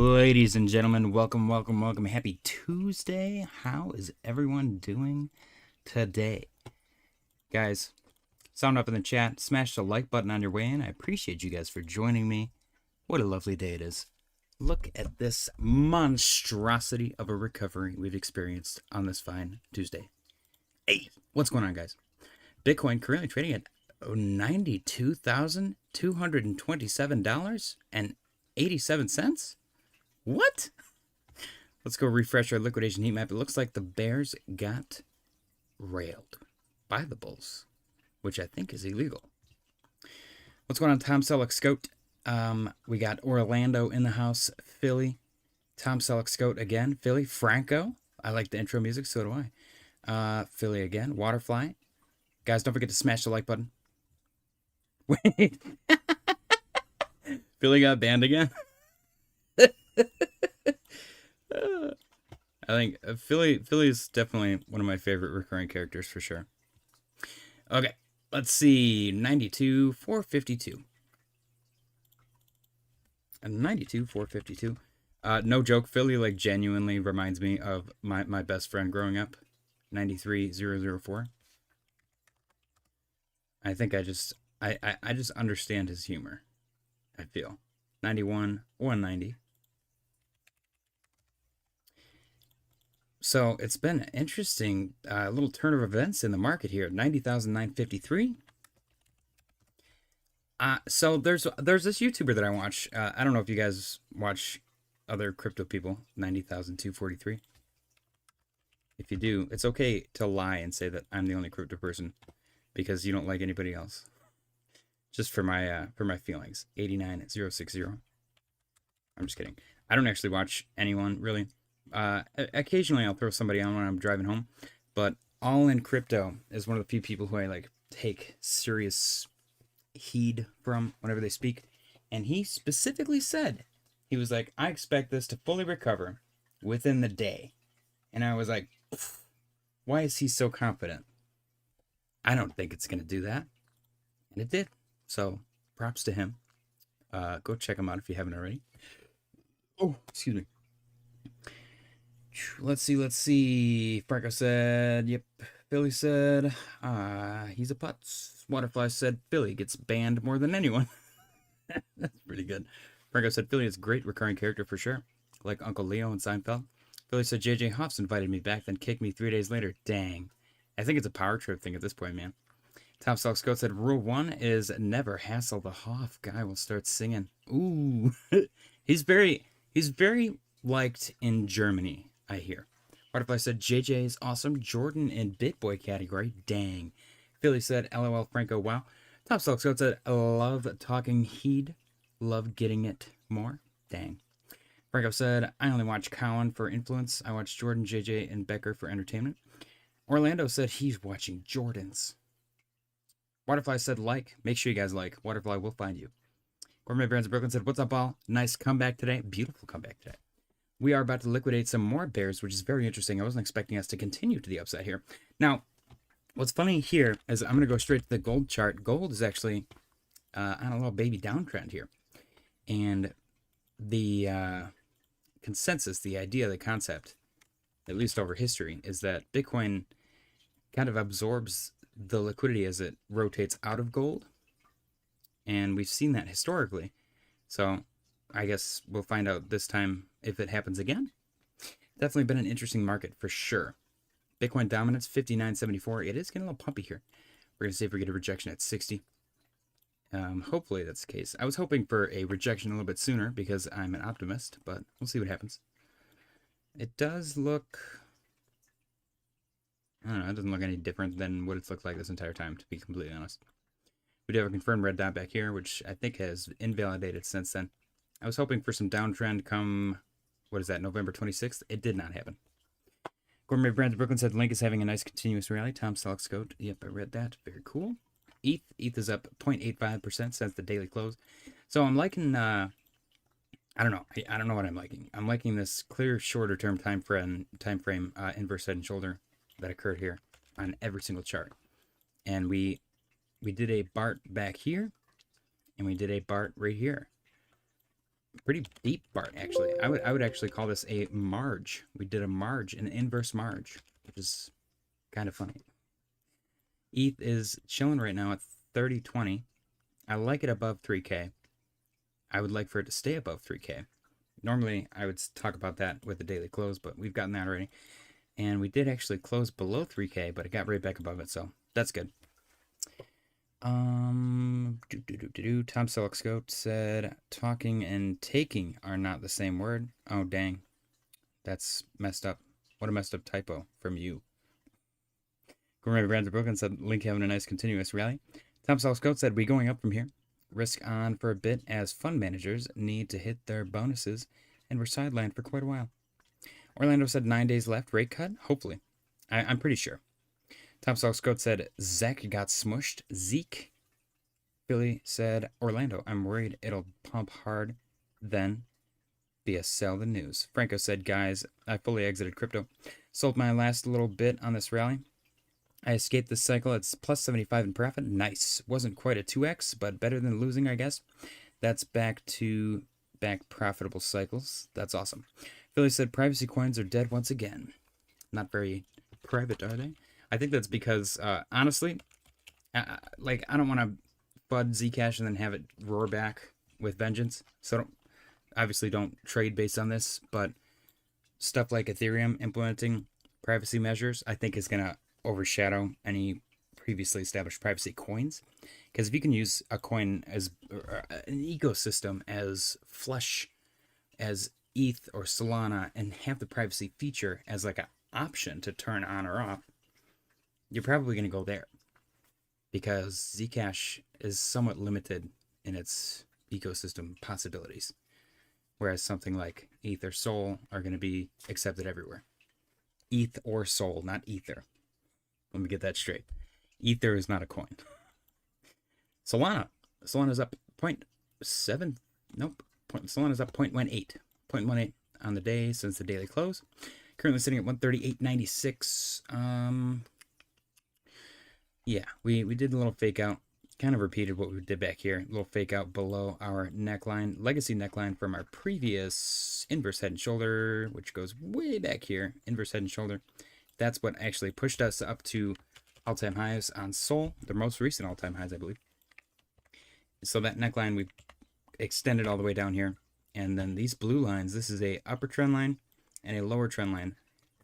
Ladies and gentlemen, welcome, welcome, welcome. Happy Tuesday. How is everyone doing today? Guys, sound up in the chat. Smash the like button on your way in. I appreciate you guys for joining me. What a lovely day it is. Look at this monstrosity of a recovery we've experienced on this fine Tuesday. Hey, what's going on, guys? Bitcoin currently trading at $92,227.87. What? Let's go refresh our liquidation heat map. It looks like the bears got railed by the bulls, which I think is illegal. What's going on, Tom Selleck Scout? We got Orlando in the house, Philly, Tom Selleck Scout again, Philly, Franco. I like the intro music, so do I. Philly again, Waterfly. Guys, don't forget to smash the like button. Wait. Philly got banned again? I think Philly is definitely one of my favorite recurring characters for sure. Okay, let's see. 92,452. 92,452. No joke, Philly like genuinely reminds me of my best friend growing up. 93,004. I think I just understand his humor. I feel 91, 190. So it's been an interesting little turn of events in the market here. 90,953. So there's this YouTuber that I watch. I don't know if you guys watch other crypto people. 90,243. If you do, it's okay to lie and say that I'm the only crypto person because you don't like anybody else. Just for my feelings. 89,060. I'm just kidding. I don't actually watch anyone really. Occasionally I'll throw somebody on when I'm driving home, but All In Crypto is one of the few people who I like take serious heed from whenever they speak. And he specifically said, he was like, I expect this to fully recover within the day. And I was like, why is he so confident? I don't think it's going to do that. And it did. So props to him. Go check him out if you haven't already. Oh, excuse me. Let's see. Franco said, yep. Philly said, he's a putz. Waterfly said, Philly gets banned more than anyone. That's pretty good. Franco said, Philly is a great recurring character for sure. Like Uncle Leo and Seinfeld. Philly said, JJ Hoffs invited me back, then kicked me 3 days later. Dang. I think it's a power trip thing at this point, man. Tom Sock Scott said, Rule 1 is never hassle the Hoff. Guy will start singing. Ooh. He's very liked in Germany, I hear. Butterfly said, JJ is awesome. Jordan in BitBoy category. Dang. Philly said, LOL Franco, wow. Top Sock Scott said, love talking heed. Love getting it more. Dang. Franco said, I only watch Cowan for influence. I watch Jordan, JJ, and Becker for entertainment. Orlando said he's watching Jordans. Waterfly said, like. Make sure you guys like. Waterfly will find you. Gourmet Brands of Brooklyn said, what's up, all? Nice comeback today. Beautiful comeback today. We are about to liquidate some more bears, which is very interesting. I wasn't expecting us to continue to the upside here. Now, what's funny here is I'm going to go straight to the gold chart. Gold is actually on a little baby downtrend here. And the consensus, the idea, the concept, at least over history, is that Bitcoin kind of absorbs the liquidity as it rotates out of gold. And we've seen that historically. So I guess we'll find out this time if it happens again. Definitely been an interesting market for sure. Bitcoin dominance, 59.74. It is getting a little pumpy here. We're going to see if we get a rejection at 60. Hopefully that's the case. I was hoping for a rejection a little bit sooner because I'm an optimist, but we'll see what happens. It does look... I don't know, it doesn't look any different than what it's looked like this entire time, to be completely honest. We do have a confirmed red dot back here, which I think has invalidated since then. I was hoping for some downtrend come, what is that, November 26th? It did not happen. Gourmet Brands of Brooklyn said Link is having a nice continuous rally. Tom Selleck Scout. Yep, I read that. Very cool. ETH is up 0.85% since the daily close. So I'm liking, I don't know what I'm liking. I'm liking this clear shorter term time frame inverse head and shoulder that occurred here on every single chart. And we did a BART back here, and we did a BART right here. pretty deep part actually. I would actually call this a marge. We did a marge, an inverse marge, which is kind of funny. ETH is chilling right now at 30.20. I like it above 3K. I would like for it to stay above 3K. Normally, I would talk about that with the daily close, but we've gotten that already. And we did actually close below 3K, but it got right back above it, so that's good. Tom Selexcoat said, talking and taking are not the same word. Oh, dang. That's messed up. What a messed up typo from you. Gourmet Brands of Brooklyn said, Link having a nice continuous rally. Tom Selexcoat said, we going up from here. Risk on for a bit as fund managers need to hit their bonuses, and we're sidelined for quite a while. Orlando said 9 days left, rate cut? Hopefully. I'm pretty sure. Tom Selexcoat said, Zach got smushed. Zeke. Billy said, Orlando, I'm worried it'll pump hard, then be a sell the news. Franco said, guys, I fully exited crypto. Sold my last little bit on this rally. I escaped this cycle. It's plus 75 in profit. Nice. Wasn't quite a 2x, but better than losing, I guess. That's back to back profitable cycles. That's awesome. Philly said privacy coins are dead once again. Not very private, are they? I think that's because, honestly, I don't want to FUD Zcash and then have it roar back with vengeance. So obviously don't trade based on this, but stuff like Ethereum implementing privacy measures, I think is going to overshadow any previously established privacy coins. Because if you can use a coin as an ecosystem as flush as ETH or Solana and have the privacy feature as like an option to turn on or off, you're probably going to go there. Because Zcash is somewhat limited in its ecosystem possibilities. Whereas something like ETH or Sol are going to be accepted everywhere. ETH or Sol, not Ether. Let me get that straight. Ether is not a coin. Solana. Solana's up 0.7. Nope. Solana's up 0.18. 0.18 on the day since the daily close. Currently sitting at 138.96. Yeah, we did a little fake out. Kind of repeated what we did back here. A little fake out below our neckline. Legacy neckline from our previous inverse head and shoulder, which goes way back here. Inverse head and shoulder. That's what actually pushed us up to all-time highs on Sol. The most recent all-time highs, I believe. So that neckline we extended all the way down here. And then these blue lines, this is a upper trend line and a lower trend line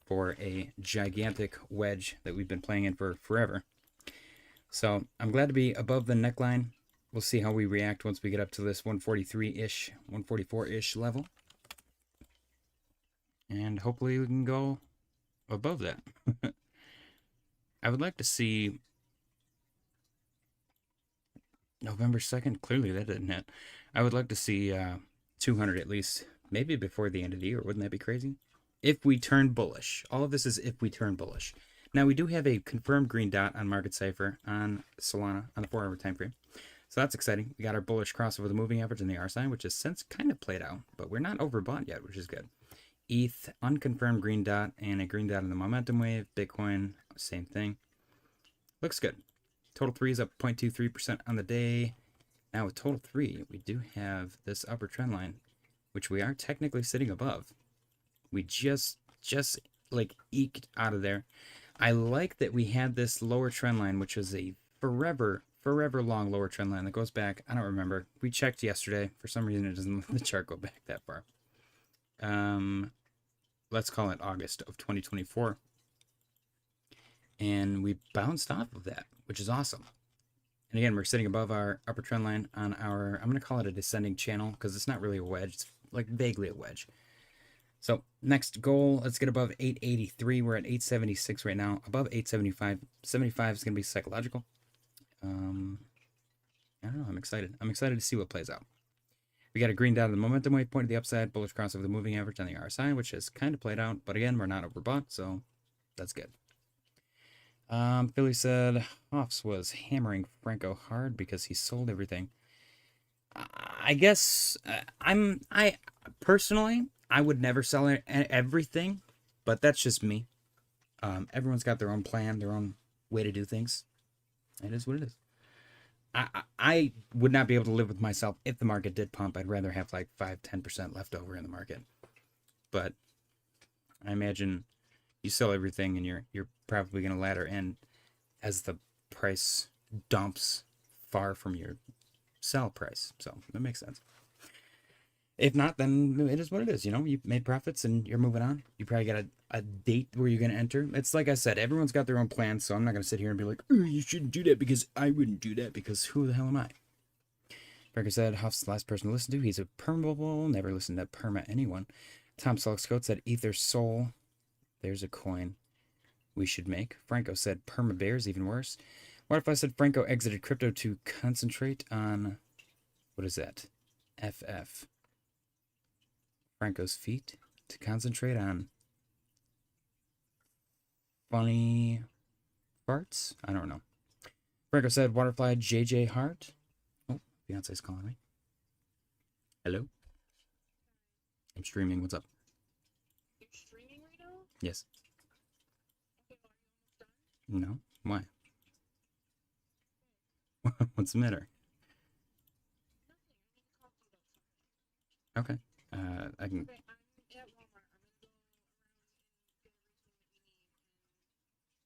for a gigantic wedge that we've been playing in for forever. So I'm glad to be above the neckline. We'll see how we react once we get up to this 143-ish, 144-ish level. And hopefully we can go above that. I would like to see November 2nd. Clearly that didn't hit. I would like to see 200 at least, maybe before the end of the year. Wouldn't that be crazy? If we turn bullish. All of this is if we turn bullish. Now, we do have a confirmed green dot on Market Cipher on Solana on the 4-hour time frame. So that's exciting. We got our bullish crossover the moving average and the R sign, which has since kind of played out, but we're not overbought yet, which is good. ETH, unconfirmed green dot, and a green dot in the momentum wave. Bitcoin, same thing. Looks good. Total 3 is up 0.23% on the day. Now with total 3, we do have this upper trend line, which we are technically sitting above. We just like eked out of there. I like that we had this lower trend line, which is a forever long lower trend line that goes back. I don't remember. We checked yesterday. For some reason, it doesn't let the chart go back that far. Let's call it August of 2024. And we bounced off of that, which is awesome. And again, we're sitting above our upper trend line on our, I'm going to call it a descending channel because it's not really a wedge. It's like vaguely a wedge. So next goal, let's get above 883. We're at 876 right now. Above 875. 75 is going to be psychological. I don't know. I'm excited. I'm excited to see what plays out. We got a green dot on the momentum wave, point to the upside, bullish crossover the moving average on the RSI, which has kind of played out. But again, we're not overbought, so that's good. Philly said Hoffs was hammering Franco hard because he sold everything. I guess I personally, I would never sell everything, but that's just me. Everyone's got their own plan, their own way to do things. It is what it is. I would not be able to live with myself if the market did pump. I'd rather have like 5-10% left over in the market. But I imagine you sell everything and you're probably going to ladder in as the price dumps far from your sell price. So that makes sense. If not, then it is what it is. You know, you made profits and you're moving on. You probably got a date where you're going to enter. It's like I said, everyone's got their own plans. So I'm not going to sit here and be like, oh, you shouldn't do that because I wouldn't do that because who the hell am I? Like I said, Huff's the last person to listen to. He's a permable. Never listened to perma anyone. Tom Selkscoat said, Ether Soul. There's a coin we should make. Franco said, perma bears, even worse. What if I said Franco exited crypto to concentrate on, what is that? FF. Franco's feet to concentrate on funny farts? I don't know. Franco said, Waterfly JJ Hart. Oh, Beyonce's calling me. Hello? I'm streaming. What's up? You're streaming right now? Yes. Okay, are you almost done? No? Why? What's the matter? Nothing. I need to call you outside. Okay. I can. Okay, I'm at Walmart. I'm gonna go around and get everything that we need.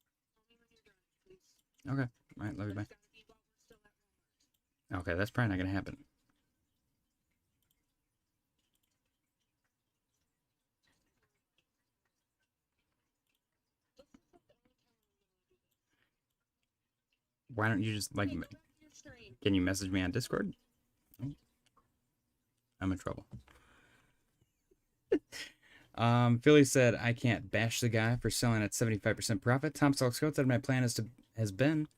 And call me when you're done, please. Okay. All right. Love you. But Bye. it's gotta be while we're still at Walmart. Okay. That's probably not going to happen. This is like the only time I'm gonna do this. Why don't you just like? Okay, go back to your stream. Can you message me on Discord? Oh, I'm in trouble. Philly said I can't bash the guy for selling at 75% profit. Tom Selkscoat said my plan has been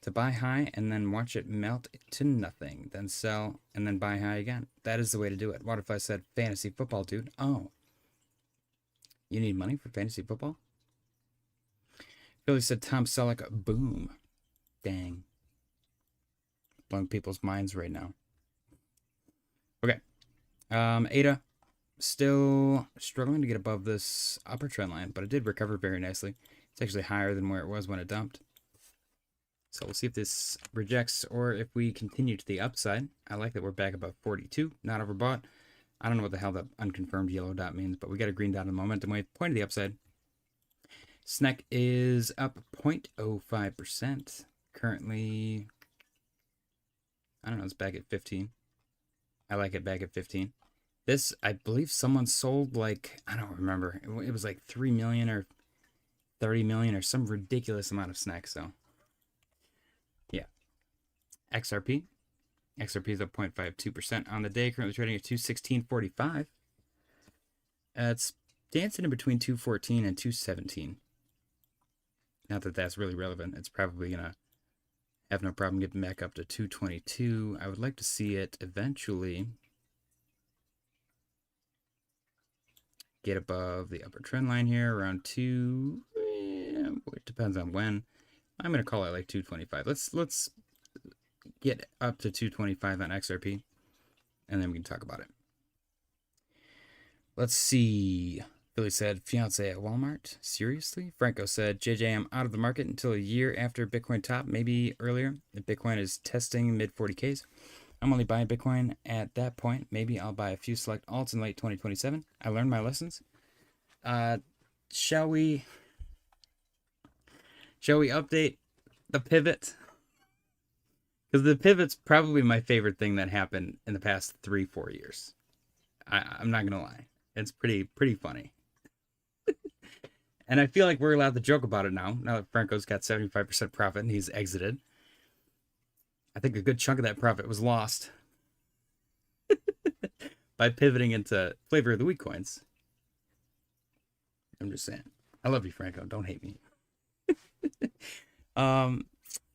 to buy high and then watch it melt to nothing, then sell and then buy high again. That is the way to do it. Waterfly said fantasy football, dude. Oh, you need money for fantasy football? Philly said Tom Selleck, boom. Dang. Blowing people's minds right now. Okay. Ada, still struggling to get above this upper trend line, but it did recover very nicely. It's actually higher than where it was when it dumped. So we'll see if this rejects or if we continue to the upside. I like that we're back above 42, not overbought. I don't know what the hell that unconfirmed yellow dot means, but we got a green dot in the momentum wave. Point to the upside. SNEC is up 0.05%. Currently, I don't know, it's back at 15. I like it back at 15. This, I believe someone sold like, I don't remember. It was like 3 million or 30 million or some ridiculous amount of SNEC. So, yeah. XRP. XRP is up 0.52% on the day. Currently trading at 216.45. It's dancing in between 214 and 217. Not that that's really relevant. It's probably going to have no problem getting back up to 222. I would like to see it eventually get above the upper trend line here around 2. It depends on when. I'm going to call it like 225. Let's get up to 225 on XRP, and then we can talk about it. Let's see. Billy said, fiance at Walmart? Seriously? Franco said, JJ, I'm out of the market until a year after Bitcoin top, maybe earlier. If Bitcoin is testing mid 40Ks, I'm only buying Bitcoin at that point. Maybe I'll buy a few select alts in late 2027. I learned my lessons. Shall we update the pivot? Because the pivot's probably my favorite thing that happened in the past 3-4 years. I'm not gonna lie. It's pretty funny. And I feel like we're allowed to joke about it now that Franco's got 75% profit and he's exited. I think a good chunk of that profit was lost by pivoting into flavor of the week coins. I'm just saying. I love you, Franco. Don't hate me. Tom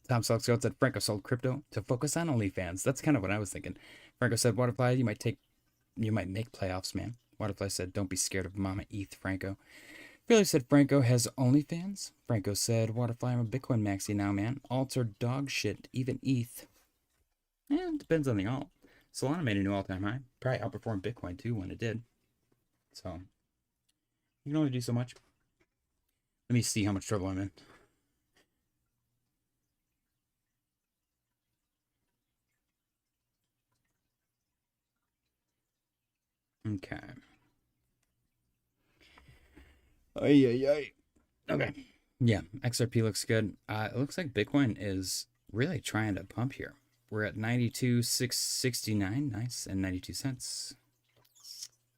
Selkscoat said Franco sold crypto to focus on OnlyFans. That's kind of what I was thinking. Franco said, Waterfly, you might make playoffs, man. Waterfly said, don't be scared of Mama ETH, Franco. Philly said Franco has OnlyFans. Franco said, Waterfly, I'm a Bitcoin maxi now, man. Alts are dog shit, even ETH. It depends on the alt. Solana made a new all-time high. Probably outperformed Bitcoin, too, when it did. So, you can only do so much. Let me see how much trouble I'm in. Okay. Ay, ay, ay. Okay. Yeah, XRP looks good. It looks like Bitcoin is really trying to pump here. We're at 92,669, nice, and 92 cents.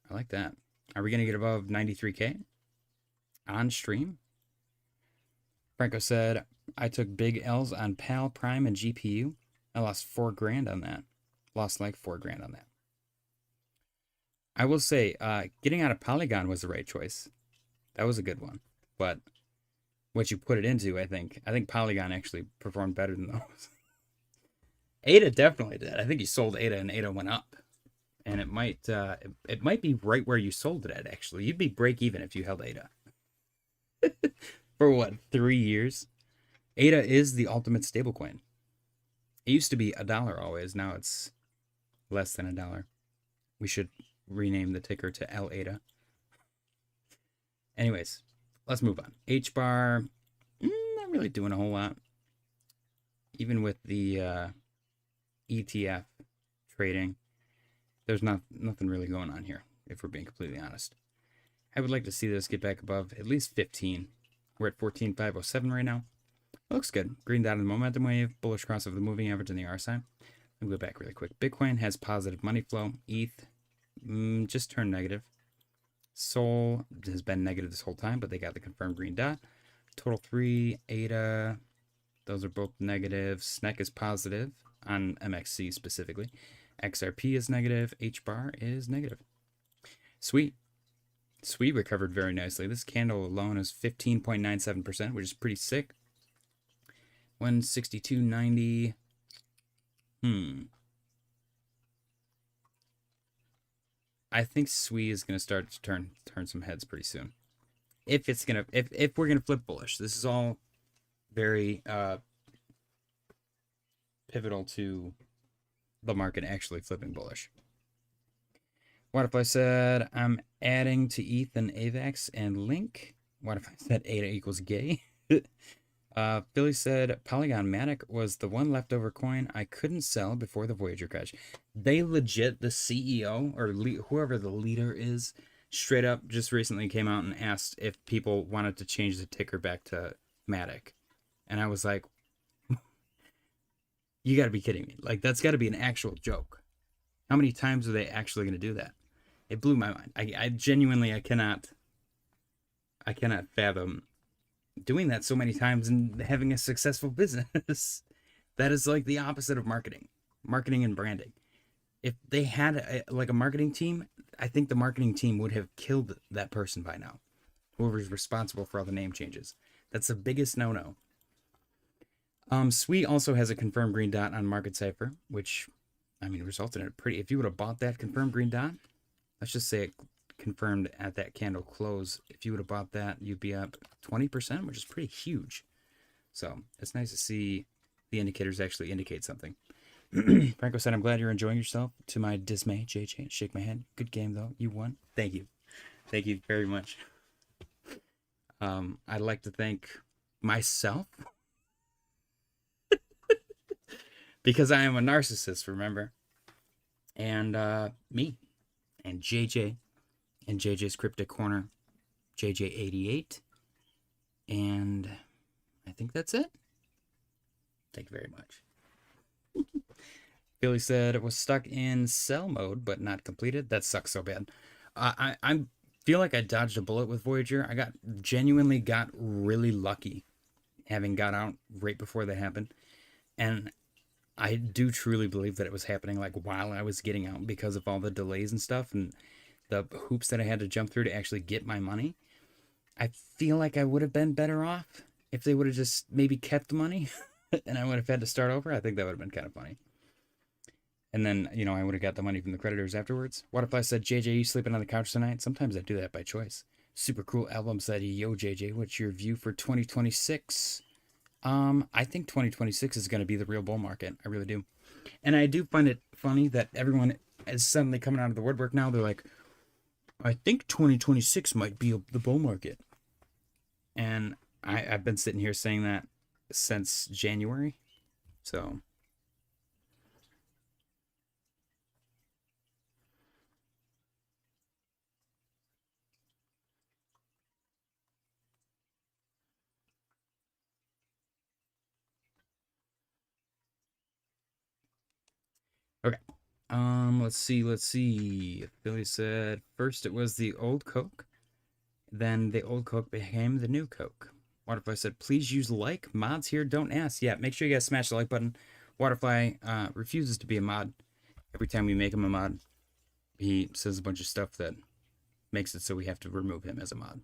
I like that. Are we going to get above 93K on stream? Franco said, I took big L's on PAL, Prime, and GPU. I lost 4 grand on that. Lost like 4 grand on that. I will say, getting out of Polygon was the right choice. That was a good one. But what you put it into, I think Polygon actually performed better than those. ADA definitely did. I think you sold ADA and ADA went up. And it might be right where you sold it at, actually. You'd be break even if you held ADA. For what, 3 years? ADA is the ultimate stablecoin. It used to be $1 always. Now it's less than $1. We should rename the ticker to LADA. Anyways, let's move on. H-bar, not really doing a whole lot. Even with the ETF trading, there's nothing really going on here, if we're being completely honest. I would like to see this get back above at least 15. We're at 14,507 right now. Looks good. Green dot on the momentum wave, bullish cross of the moving average on the RSI. Let me go back really quick. Bitcoin has positive money flow. ETH just turned negative. Sol has been negative this whole time, but they got the confirmed green dot. Total 3, ADA, those are both negative. SNEC is positive on MXC specifically. XRP is negative. HBAR is negative. Sweet. Sweet recovered very nicely. This candle alone is 15.97%, which is pretty sick. 162.90. I think SWE is gonna start to turn some heads pretty soon. If we're gonna flip bullish, this is all very pivotal to the market actually flipping bullish. What if I said I'm adding to ETH and AVAX and Link? What if I said ADA equals gay? Billy said Polygon Matic was the one leftover coin I couldn't sell before the Voyager crash. They legit, the CEO or whoever the leader is, straight up just recently came out and asked if people wanted to change the ticker back to Matic. And I was like, you got to be kidding me. Like, that's got to be an actual joke. How many times are they actually going to do that? It blew my mind. I genuinely, I cannot fathom doing that so many times and having a successful business. That is like the opposite of marketing and branding. If they had a marketing team, I think the marketing team would have killed that person by now. Whoever's responsible for all the name changes. That's the biggest no-no. Sweet also has a confirmed green dot on Market Cipher, which, I mean, resulted in a pretty... If you would have bought that confirmed green dot, let's just say it confirmed at that candle close. If you would have bought that, you'd be up 20%, which is pretty huge. So it's nice to see the indicators actually indicate something. Franco said, I'm glad you're enjoying yourself. To my dismay, JJ, shake my head. Good game, though. You won. Thank you. Thank you very much. I'd like to thank myself because I am a narcissist, remember? And me and JJ and JJ's Cryptic Corner, JJ88. And I think that's it. Thank you very much. Billy said it was stuck in sell mode, but not completed. That sucks so bad. I feel like I dodged a bullet with Voyager. I genuinely got really lucky having got out right before that happened. And I do truly believe that it was happening like while I was getting out because of all the delays and stuff and the hoops that I had to jump through to actually get my money. I feel like I would have been better off if they would have just maybe kept the money and I would have had to start over. I think that would have been kind of funny. And then, I would have got the money from the creditors afterwards. What if I said, JJ, you sleeping on the couch tonight? Sometimes I do that by choice. Super cool album said, yo, JJ, what's your view for 2026? I think 2026 is going to be the real bull market. I really do. And I do find it funny that everyone is suddenly coming out of the woodwork now. They're like, I think 2026 might be the bull market. And I've been sitting here saying that since January. So... Okay. Let's see. Billy said first it was the old Coke, then the old Coke became the new Coke. Waterfly said, please use like. Mods here don't ask. Yeah, make sure you guys smash the like button. Waterfly refuses to be a mod. Every time we make him a mod, he says a bunch of stuff that makes it so we have to remove him as a mod.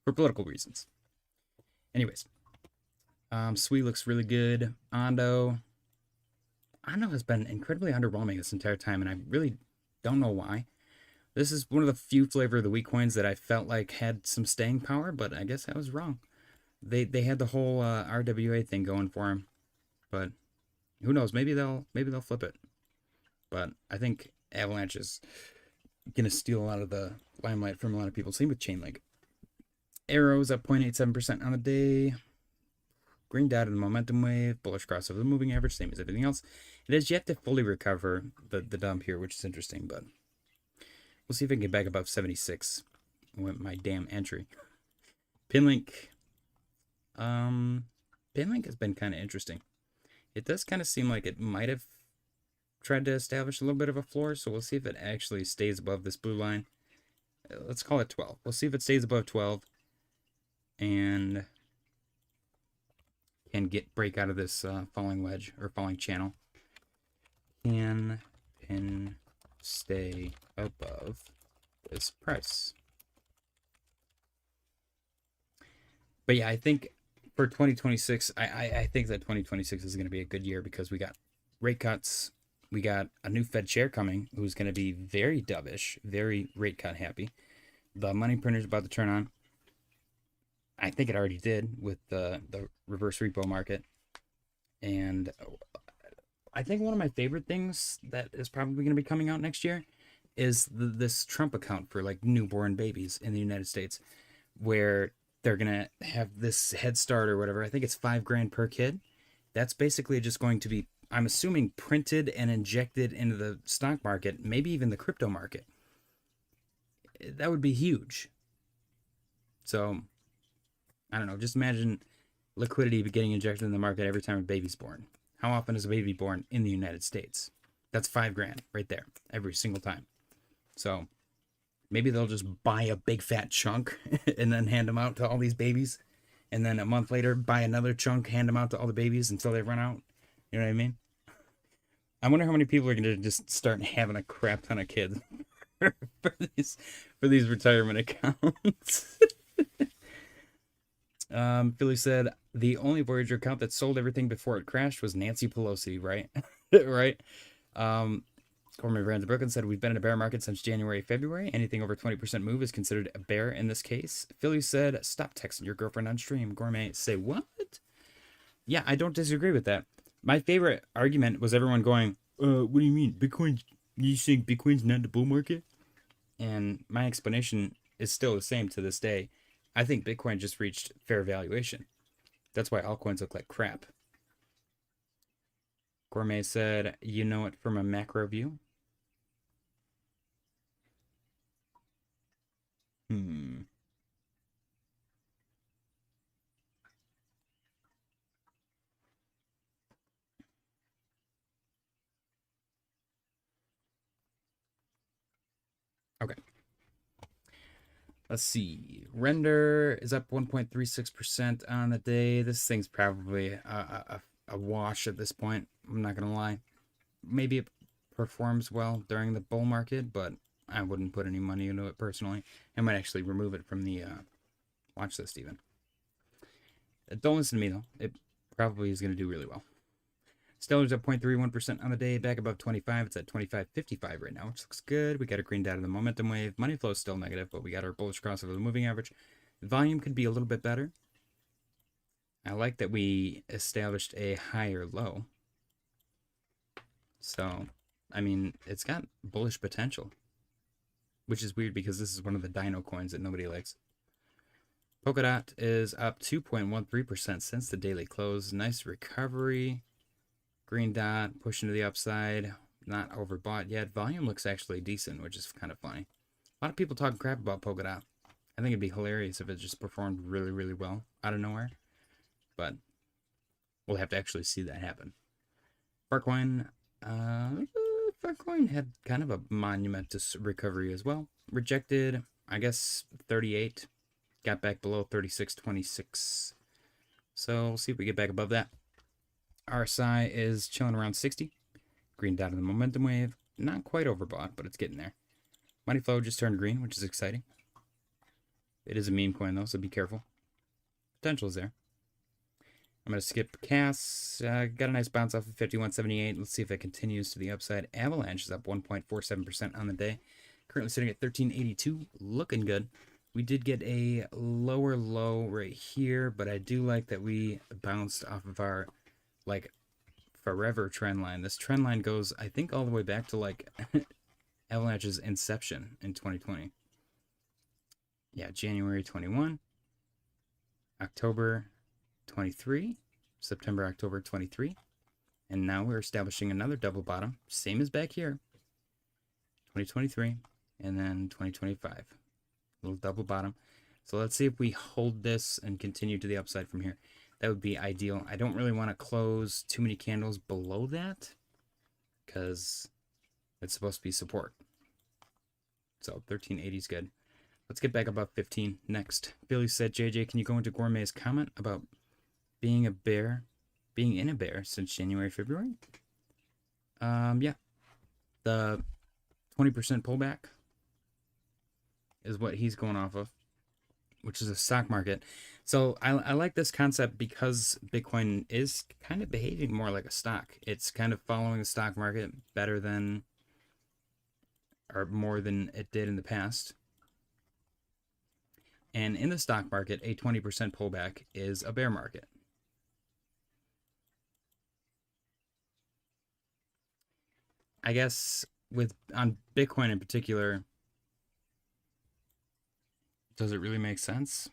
For political reasons. Anyways. Sui looks really good. Ando has been incredibly underwhelming this entire time, and I really don't know why. This is one of the few flavor of the week coins that I felt like had some staying power, but I guess I was wrong. They had the whole RWA thing going for them, but who knows? Maybe they'll flip it. But I think Avalanche is gonna steal a lot of the limelight from a lot of people. Same with Chainlink. Arrows up 0.87% on the day. Green dot in the momentum wave, bullish crossover the moving average, same as everything else. It has yet to fully recover the dump here, which is interesting, but we'll see if I can get back above 76 with my damn entry. Pinlink. Pinlink has been kind of interesting. It does kind of seem like it might have tried to establish a little bit of a floor, so we'll see if it actually stays above this blue line. Let's call it 12. We'll see if it stays above 12 and can break out of this falling wedge or falling channel. Can pin stay above this price? But yeah, I think for 2026, I think that 2026 is going to be a good year because we got rate cuts. We got a new Fed chair coming who's going to be very dovish, very rate cut happy. The money printer is about to turn on. I think it already did with the reverse repo market. And I think one of my favorite things that is probably going to be coming out next year is this Trump account for like newborn babies in the United States, where they're going to have this Head Start or whatever. I think it's $5,000 per kid. That's basically just going to be, I'm assuming, printed and injected into the stock market, maybe even the crypto market. That would be huge. So, I don't know. Just imagine liquidity getting injected in the market every time a baby's born. How often is a baby born in the United States? That's $5,000 right there, every single time. So maybe they'll just buy a big fat chunk and then hand them out to all these babies. And then a month later, buy another chunk, hand them out to all the babies until they run out. You know what I mean? I wonder how many people are going to just start having a crap ton of kids for these retirement accounts. Philly said the only Voyager account that sold everything before it crashed was Nancy Pelosi, right? Right. Corbin Brands Brooklyn said we've been in a bear market since January, February. Anything over 20% move is considered a bear in this case. Philly said, stop texting your girlfriend on stream. Gourmet, say what? Yeah, I don't disagree with that. My favorite argument was everyone going, what do you mean? Bitcoin, you think Bitcoin's not the bull market? And my explanation is still the same to this day. I think Bitcoin just reached fair valuation. That's why altcoins look like crap. Gourmet said, you know it from a macro view. Okay. Let's see. Render is up 1.36% on the day. This thing's probably a wash at this point. I'm not going to lie. Maybe it performs well during the bull market, but I wouldn't put any money into it personally. I might actually remove it from the watch list even. Don't listen to me, though. It probably is going to do really well. Stellar's up 0.31% on the day, back above 25. It's at 25.55 right now, which looks good. We got a green dot in the momentum wave. Money flow is still negative, but we got our bullish crossover the moving average. Volume could be a little bit better. I like that we established a higher low. So, I mean, it's got bullish potential, which is weird because this is one of the dino coins that nobody likes. Polkadot is up 2.13% since the daily close. Nice recovery. Green dot pushing to the upside. Not overbought yet. Volume looks actually decent, which is kind of funny. A lot of people talking crap about Polkadot. I think it'd be hilarious if it just performed really, really well out of nowhere. But we'll have to actually see that happen. Barcoin Bitcoin had kind of a monumentous recovery as well. Rejected, I guess, 38. Got back below 36.26. So we'll see if we get back above that. RSI is chilling around 60. Green dot in the momentum wave. Not quite overbought, but it's getting there. Money flow just turned green, which is exciting. It is a meme coin, though, so be careful. Potential is there. I'm going to skip CAS. Got a nice bounce off of 51.78. Let's see if it continues to the upside. Avalanche is up 1.47% on the day. Currently sitting at 13.82. Looking good. We did get a lower low right here, but I do like that we bounced off of our, like, forever trend line. This trend line goes, I think, all the way back to, like, Avalanche's inception in 2020. Yeah, January 21. October 23, September, October 23, and now we're establishing another double bottom, same as back here, 2023, and then 2025, little double bottom. So let's see if we hold this and continue to the upside from here. That would be ideal. I don't really want to close too many candles below that because it's supposed to be support. So 1380 is good. Let's get back above 15 next. Billy said, JJ, can you go into Gourmet's comment about being in a bear since January, February? Yeah. The 20% pullback is what he's going off of, which is a stock market. So I like this concept because Bitcoin is kind of behaving more like a stock. It's kind of following the stock market better than, or more than it did in the past. And in the stock market, a 20% pullback is a bear market. I guess on Bitcoin in particular, does it really make sense?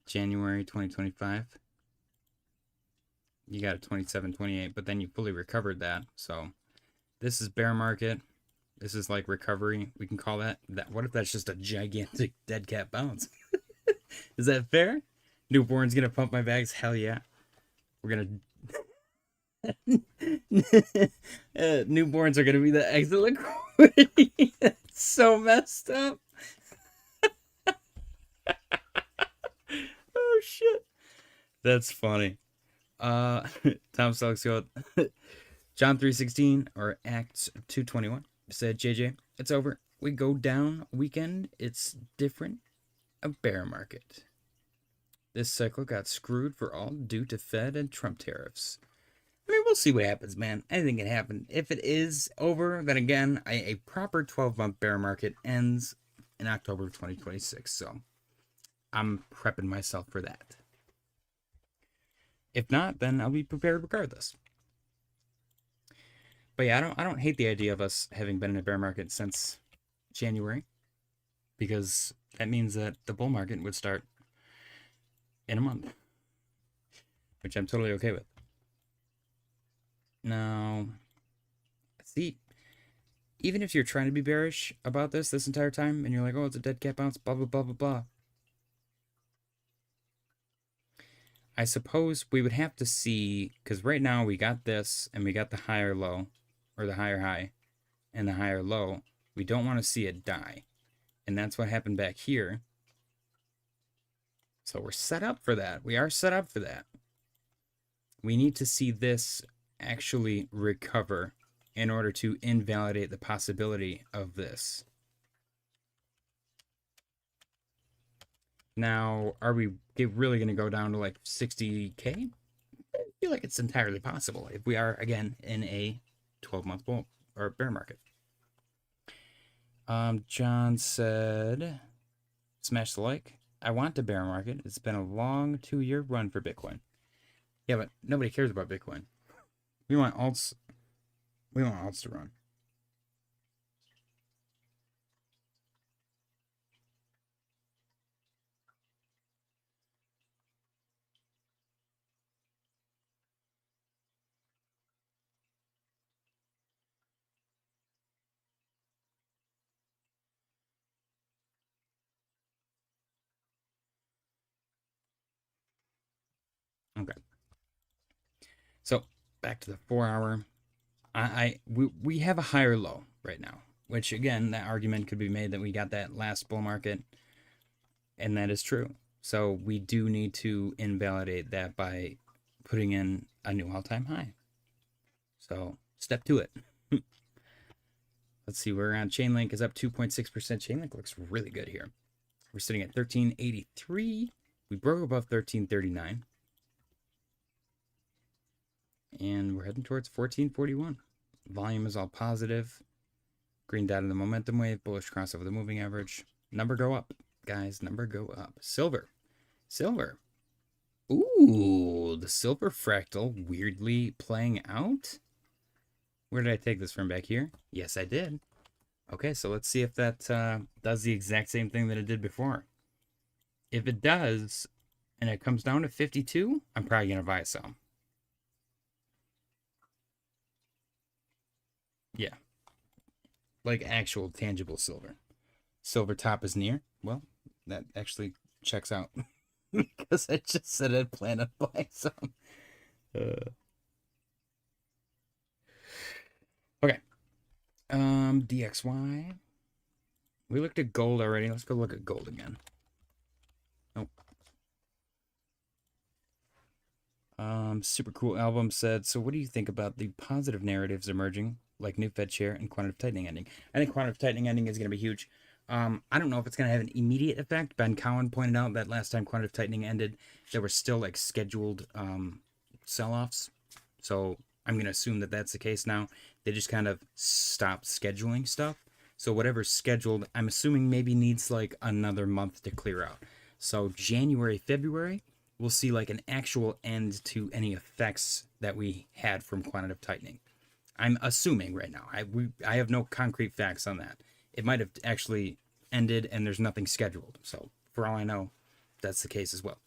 January 2025. You got a 27.28, but then you fully recovered that. So this is bear market. This is like recovery. We can call that. What if that's just a gigantic dead cat bounce? Is that fair? Newborn's gonna pump my bags. Hell yeah. We're gonna. Newborns are gonna be the exit liquidity. That's so messed up. Oh shit. That's funny. Tom Selleck's go. John 3:16 or Acts 2:21 said, JJ, it's over. We go down weekend. It's different. A bear market. This cycle got screwed for all due to Fed and Trump tariffs. I mean, we'll see what happens, man. Anything can happen. If it is over, then again, a proper 12-month bear market ends in October of 2026. So I'm prepping myself for that. If not, then I'll be prepared regardless. But yeah, I don't hate the idea of us having been in a bear market since January, because that means that the bull market would start in a month, which I'm totally okay with. Now, see, even if you're trying to be bearish about this entire time, and you're like, oh, it's a dead cat bounce, blah, blah, blah, blah, blah, I suppose we would have to see, because right now we got this, and we got the higher low, or the higher high, and the higher low. We don't want to see it die. And that's what happened back here. So we're set up for that. We are set up for that. We need to see this actually recover in order to invalidate the possibility of this. Now, are we really going to go down to like 60K? I feel like it's entirely possible if we are, again, in a 12-month bull or bear market. John said, smash the like. I want a bear market. It's been a long 2-year run for Bitcoin. Yeah, but nobody cares about Bitcoin. We want alts. We want alts to run. Okay. So Back to the 4 hour. We have a higher low right now, which again, that argument could be made that we got that last bull market, and that is true. So we do need to invalidate that by putting in a new all-time high. So step to it. Let's see, we're on Chainlink is up 2.6%. Chainlink looks really good here. We're sitting at 1383. We broke above 1339. And we're heading towards 1441. Volume is all positive. Green dot in the momentum wave. Bullish crossover the moving average. Number go up, guys. Number go up. Silver. Silver. Ooh, the silver fractal weirdly playing out. Where did I take this from? Back here? Yes, I did. Okay, so let's see if that does the exact same thing that it did before. If it does, and it comes down to 52, I'm probably going to buy some. Yeah. Like actual tangible silver. Silver top is near. Well, that actually checks out. Because I just said I'd plan on buying some. Okay. DXY. We looked at gold already. Let's go look at gold again. Nope. Super cool album said, so what do you think about the positive narratives emerging, like new Fed chair and quantitative tightening ending? I think quantitative tightening ending is going to be huge. I don't know if it's going to have an immediate effect. Ben Cowan pointed out that last time quantitative tightening ended, there were still like scheduled sell-offs. So I'm going to assume that that's the case now. They just kind of stopped scheduling stuff. So whatever's scheduled, I'm assuming maybe needs like another month to clear out. So January, February, we'll see like an actual end to any effects that we had from quantitative tightening. I'm assuming right now. I have no concrete facts on that. It might have actually ended and there's nothing scheduled. So for all I know, that's the case as well.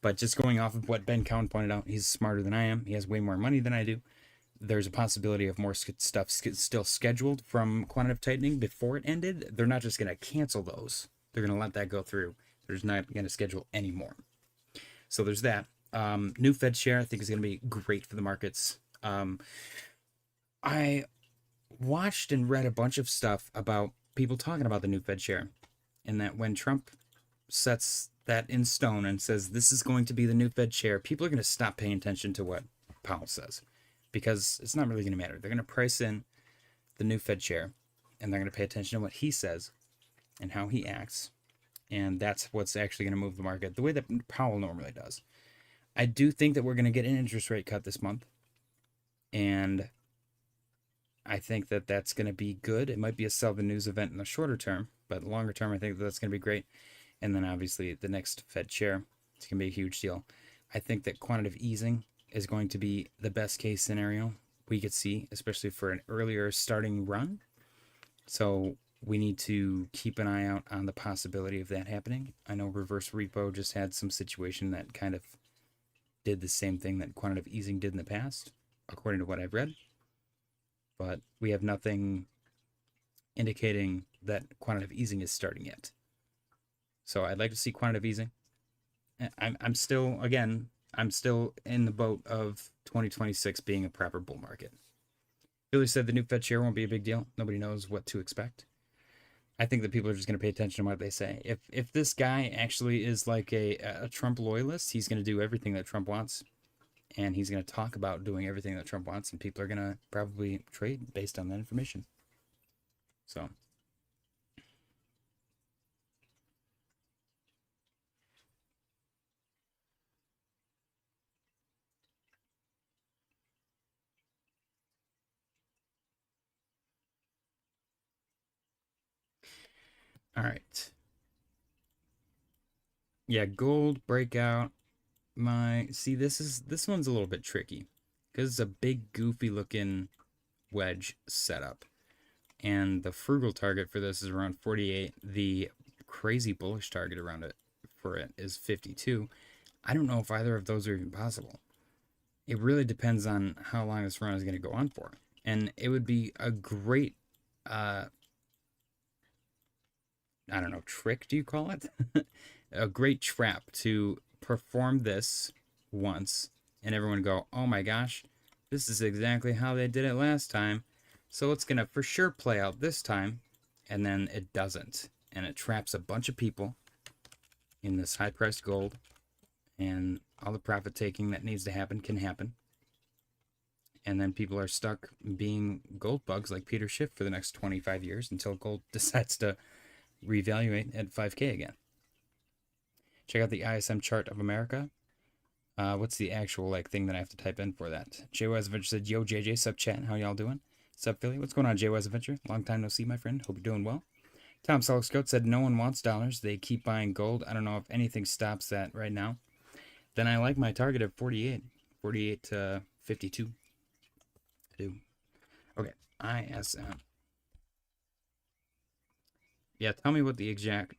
But just going off of what Ben Cowan pointed out, he's smarter than I am. He has way more money than I do. There's a possibility of more stuff still scheduled from quantitative tightening before it ended. They're not just going to cancel those. They're going to let that go through. They're just not going to schedule any more. So there's that. New Fed share, I think, is going to be great for the markets. I watched and read a bunch of stuff about people talking about the new Fed share, and that when Trump sets that in stone and says this is going to be the new Fed chair, people are going to stop paying attention to what Powell says, because it's not really going to matter. They're going to price in the new Fed chair, and they're going to pay attention to what he says and how he acts, and that's what's actually going to move the market the way that Powell normally does. I do think that we're going to get an interest rate cut this month, and I think that that's going to be good. It might be a sell the news event in the shorter term, but longer term, I think that's going to be great. And then obviously the next Fed chair, it's going to be a huge deal. I think that quantitative easing is going to be the best case scenario we could see, especially for an earlier starting run. So we need to keep an eye out on the possibility of that happening. I know reverse repo just had some situation that kind of did the same thing that quantitative easing did in the past, according to what I've read. But we have nothing indicating that quantitative easing is starting yet. So I'd like to see quantitative easing. I'm still in the boat of 2026 being a proper bull market. Billy said the new Fed chair won't be a big deal. Nobody knows what to expect. I think that people are just going to pay attention to what they say. If this guy actually is like a Trump loyalist, he's going to do everything that Trump wants. And he's going to talk about doing everything that Trump wants, and people are going to probably trade based on that information. So. All right. Yeah, gold breakout. This one's a little bit tricky because it's a big goofy looking wedge setup, and the frugal target for this is around 48. The crazy bullish target around it for it is 52. I don't know if either of those are even possible. It really depends on how long this run is going to go on for, and it would be a great I don't know, trick, do you call it? A great trap to perform this once and everyone go, oh my gosh, This is exactly how they did it last time. So it's going to for sure play out this time. And then it doesn't. And it traps a bunch of people in this high-priced gold. And all the profit taking that needs to happen can happen. And then people are stuck being gold bugs like Peter Schiff for the next 25 years until gold decides to reevaluate at 5K again. Check out the ISM chart of America. What's the actual thing that I have to type in for that? JY's Adventure said, "Yo JJ, sup chat, how y'all doing? Sup Philly, what's going on JY's Adventure? Long time no see, my friend. Hope you're doing well." Tom Solid Scout said, "No one wants dollars. They keep buying gold. I don't know if anything stops that right now." Then I like my target of 48 to 52. I do. Okay, ISM. Yeah, tell me what the exact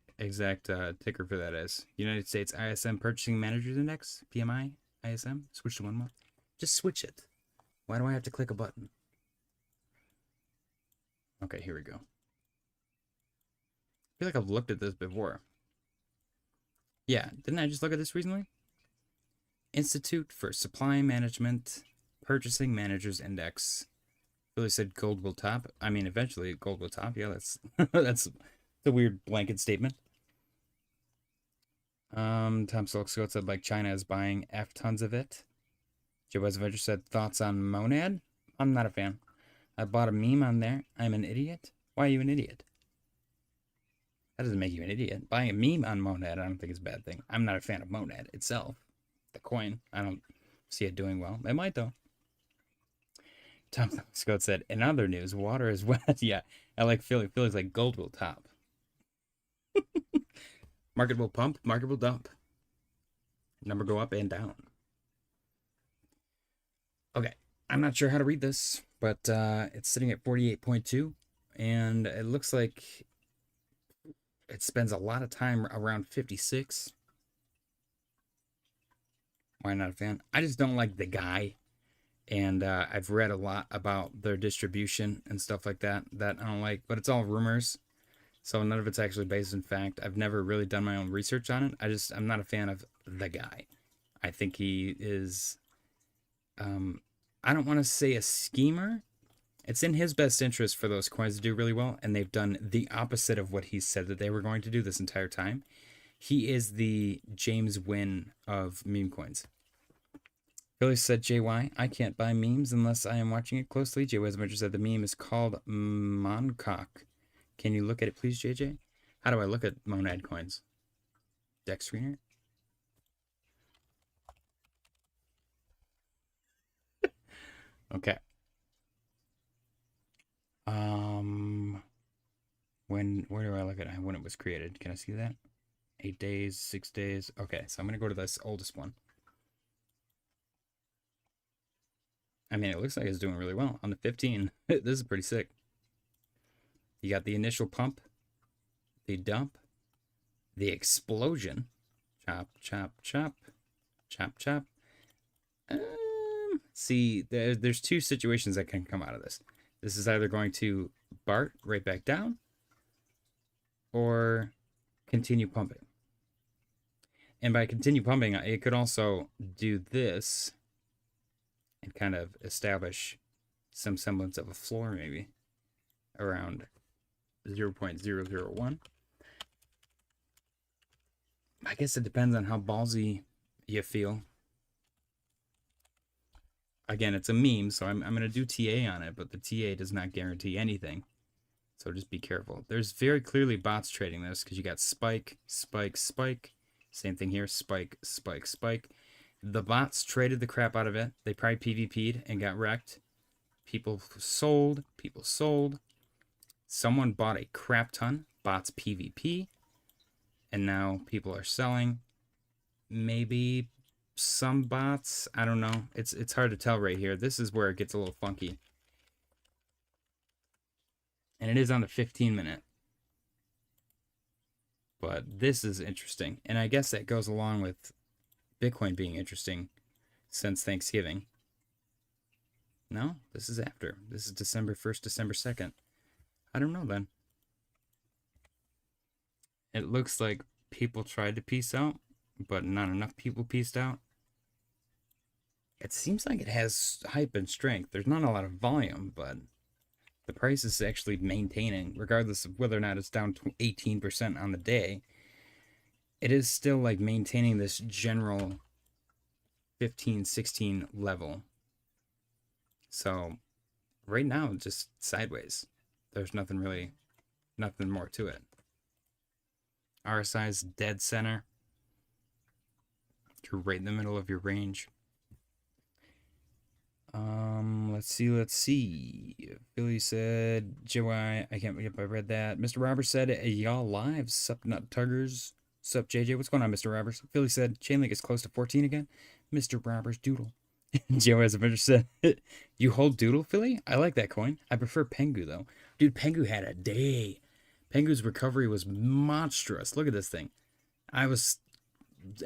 ticker for that is. United States ISM Purchasing Managers Index, PMI, ISM. Switch to 1 month. Just switch it. Why do I have to click a button? Okay, here we go. I feel like I've looked at this before. Yeah, didn't I just look at this recently? Institute for Supply Management Purchasing Managers Index. Really said gold will top. I mean, eventually gold will top. Yeah, that's that's a weird blanket statement. Tom Silkscoat said China is buying F tons of it. Joe Adventure said thoughts on Monad. I'm not a fan. I bought a meme on there. I'm an idiot. Why are you an idiot? That doesn't make you an idiot. Buying a meme on Monad, I don't think is a bad thing. I'm not a fan of Monad itself. The coin, I don't see it doing well. It might though. Tom Scott said, in other news, water is wet. Yeah, I like Philly. Philly's like gold will top. Market will pump, market will dump. Number go up and down. Okay, I'm not sure how to read this, but it's sitting at 48.2, and it looks like it spends a lot of time around 56. Why not a fan? I just don't like the guy, and I've read a lot about their distribution and stuff like that I don't like, but it's all rumors, so none of it's actually based in fact. I've never really done my own research on it. I'm not a fan of the guy. I think he is, I don't want to say a schemer. It's in his best interest for those coins to do really well, and they've done the opposite of what he said that they were going to do this entire time. He is the James Wynn of meme coins. Billy said, JY, I can't buy memes unless I am watching it closely. Jay Wesmenger said the meme is called Moncock. Can you look at it, please, JJ? How do I look at Monad coins? Deck screener? Okay. Where do I look at it? When it was created? Can I see that? 8 days, 6 days. Okay, so I'm gonna go to this oldest one. I mean, it looks like it's doing really well on the 15. This is pretty sick. You got the initial pump, the dump, the explosion, chop, chop, chop, chop, chop. See, there's two situations that can come out of this. This is either going to BART right back down or continue pumping. And by continue pumping, it could also do this and kind of establish some semblance of a floor maybe around 0.001. I guess it depends on how ballsy you feel. Again, it's a meme, so I'm going to do TA on it, but the TA does not guarantee anything. So just be careful. There's very clearly bots trading this because you got spike, spike, spike. Same thing here, spike, spike, spike. The bots traded the crap out of it. They probably PvP'd and got wrecked. People sold. People sold. Someone bought a crap ton. Bots PvP. And now people are selling. Maybe some bots. I don't know. It's hard to tell right here. This is where it gets a little funky. And it is on the 15-minute. But this is interesting. And I guess that goes along with Bitcoin being interesting since Thanksgiving. No, this is after. This is December 1st, December 2nd. I don't know then. It looks like people tried to peace out, but not enough people peaced out. It seems like it has hype and strength. There's not a lot of volume, but the price is actually maintaining, regardless of whether or not it's down 18% on the day. It is still like maintaining this general 15, 16 level. So right now, just sideways. There's nothing more to it. RSI's dead center. You're right in the middle of your range. Let's see. Billy said, JY, I can't believe I read that. Mr. Roberts said, y'all live. Sup, nut tuggers. Sup, JJ. What's going on, Mr. Roberts? Billy said, Chainlink is close to 14 again. Mr. Roberts doodle. JY as a said, you hold doodle, Philly? I like that coin. I prefer Pengu, though. Dude, Pengu had a day. Pengu's recovery was monstrous. Look at this thing. I was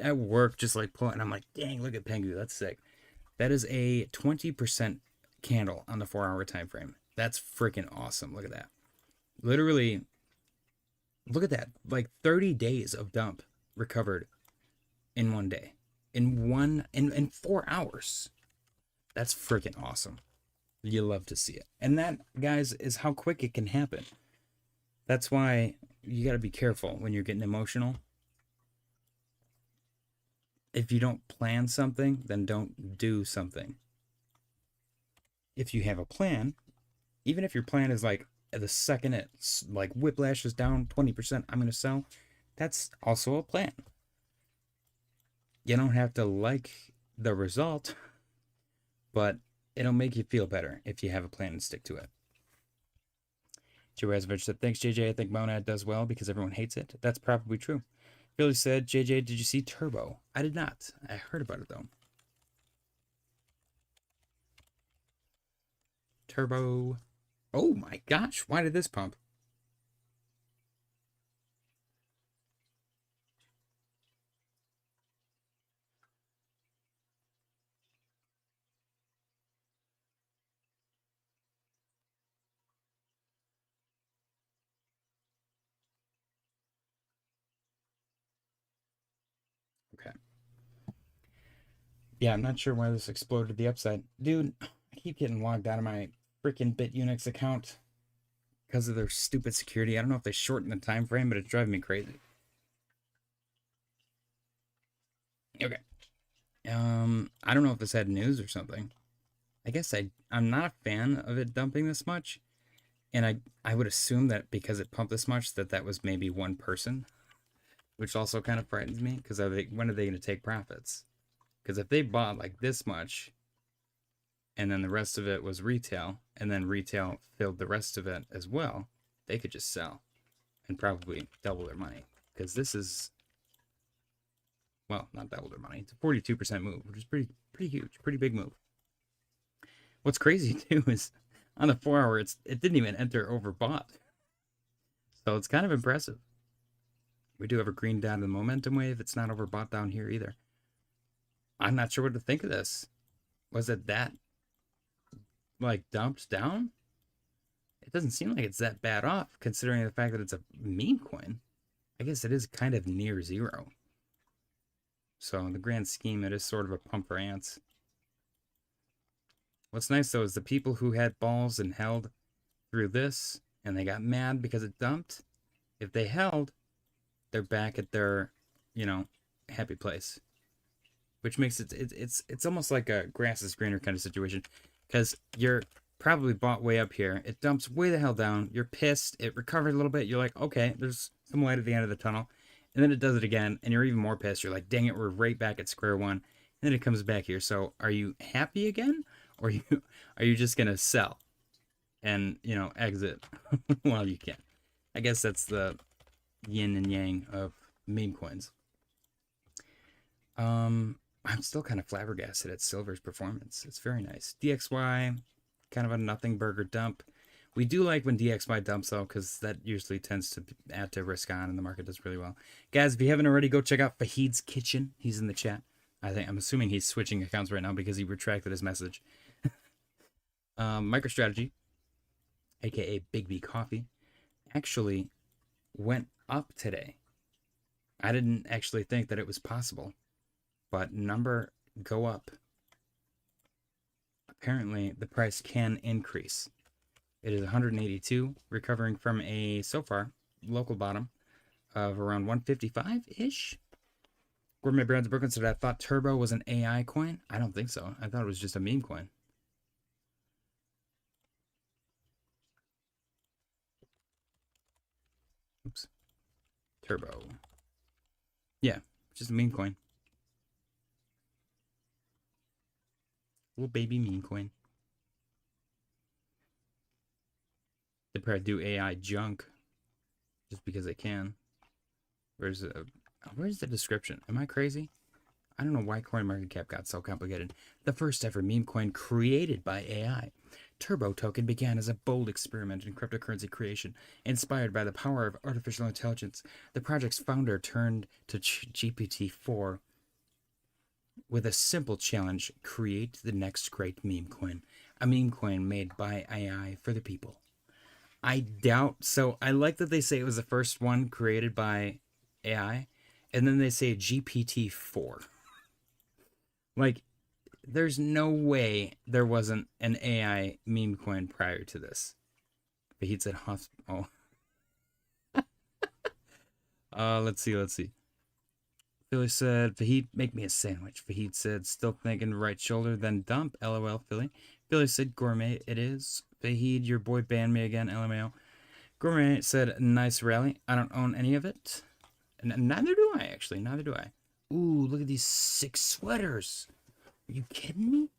at work just like pulling, I'm like, dang, look at Pengu. That's sick. That is a 20% candle on the 4-hour time frame. That's freaking awesome. Look at that. Literally, look at that. Like 30 days of dump recovered in one day. In 4 hours. That's freaking awesome. You love to see it. And that, guys, is how quick it can happen. That's why you got to be careful when you're getting emotional. If you don't plan something, then don't do something. If you have a plan, even if your plan is like the second it's like Whiplash is down 20%, I'm going to sell, that's also a plan. You don't have to like the result, but it'll make you feel better if you have a plan and stick to it. Joe Razovich said, thanks, JJ. I think Monad does well because everyone hates it. That's probably true. Billy said, JJ, did you see Turbo? I did not. I heard about it, though. Turbo. Oh, my gosh. Why did this pump? Okay. Yeah, I'm not sure why this exploded the upside. Dude, I keep getting logged out of my freaking Bitunix account because of their stupid security. I don't know if they shortened the time frame, but it's driving me crazy. Okay. I don't know if this had news or something. I guess I'm not a fan of it dumping this much. And I would assume that because it pumped this much that was maybe one person, which also kind of frightens me because when are they going to take profits? Because if they bought like this much and then the rest of it was retail and then retail filled the rest of it as well, they could just sell and probably double their money. Because this is, well, not double their money. It's a 42% move, which is pretty huge, pretty big move. What's crazy too is on the 4-hour, it didn't even enter overbought. So it's kind of impressive. We do have a green dot in the momentum wave. It's not overbought down here either. I'm not sure what to think of this. Was it that like dumped down? It doesn't seem like it's that bad off considering the fact that it's a meme coin. I guess it is kind of near zero. So in the grand scheme, it is sort of a pump for ants. What's nice though is the people who had balls and held through this and they got mad because it dumped, if they held, they're back at their, happy place. Which makes it's almost like a grass is greener kind of situation. Because you're probably bought way up here. It dumps way the hell down. You're pissed. It recovered a little bit. You're like, okay, there's some light at the end of the tunnel. And then it does it again, and you're even more pissed. You're like, dang it, we're right back at square one. And then it comes back here. So are you happy again? Or are you just gonna sell and exit while you can? I guess that's the yin and yang of meme coins. I'm still kind of flabbergasted at Silver's performance. It's very nice. DXY, kind of a nothing burger dump. We do like when DXY dumps though, because that usually tends to add to risk on, and the market does really well. Guys, if you haven't already, go check out Fahid's Kitchen. He's in the chat. I'm assuming he's switching accounts right now because he retracted his message. MicroStrategy, aka Big B Coffee, actually went up today. I didn't actually think that it was possible, but number go up apparently the price can increase. It is 182, recovering from a, so far, local bottom of around 155-ish. Gourmet Brands Brooklyn said, I thought Turbo was an AI coin. I don't think so. I thought it was just a meme coin. Oops. Turbo. Yeah, just a meme coin. Little baby meme coin. They probably do AI junk just because they can. Where's the description? Am I crazy? I don't know why CoinMarketCap got so complicated. The first ever meme coin created by AI. Turbo Token began as a bold experiment in cryptocurrency creation, inspired by the power of artificial intelligence. The project's founder turned to GPT-4 with a simple challenge: create the next great meme coin. A meme coin made by AI for the people. I doubt so. I like that they say it was the first one created by AI, and then they say GPT-4. Like, there's no way there wasn't an AI meme coin prior to this. But he said, oh. Let's see. Philly said, Fahid, make me a sandwich. Fahid said, still thinking right shoulder, then dump. LOL, Philly. Philly said, gourmet, it is. Fahid, your boy banned me again. LMAO. Gourmet said, nice rally. I don't own any of it. And neither do I, actually. Neither do I. Ooh, look at these 6 sweaters. Are you kidding me?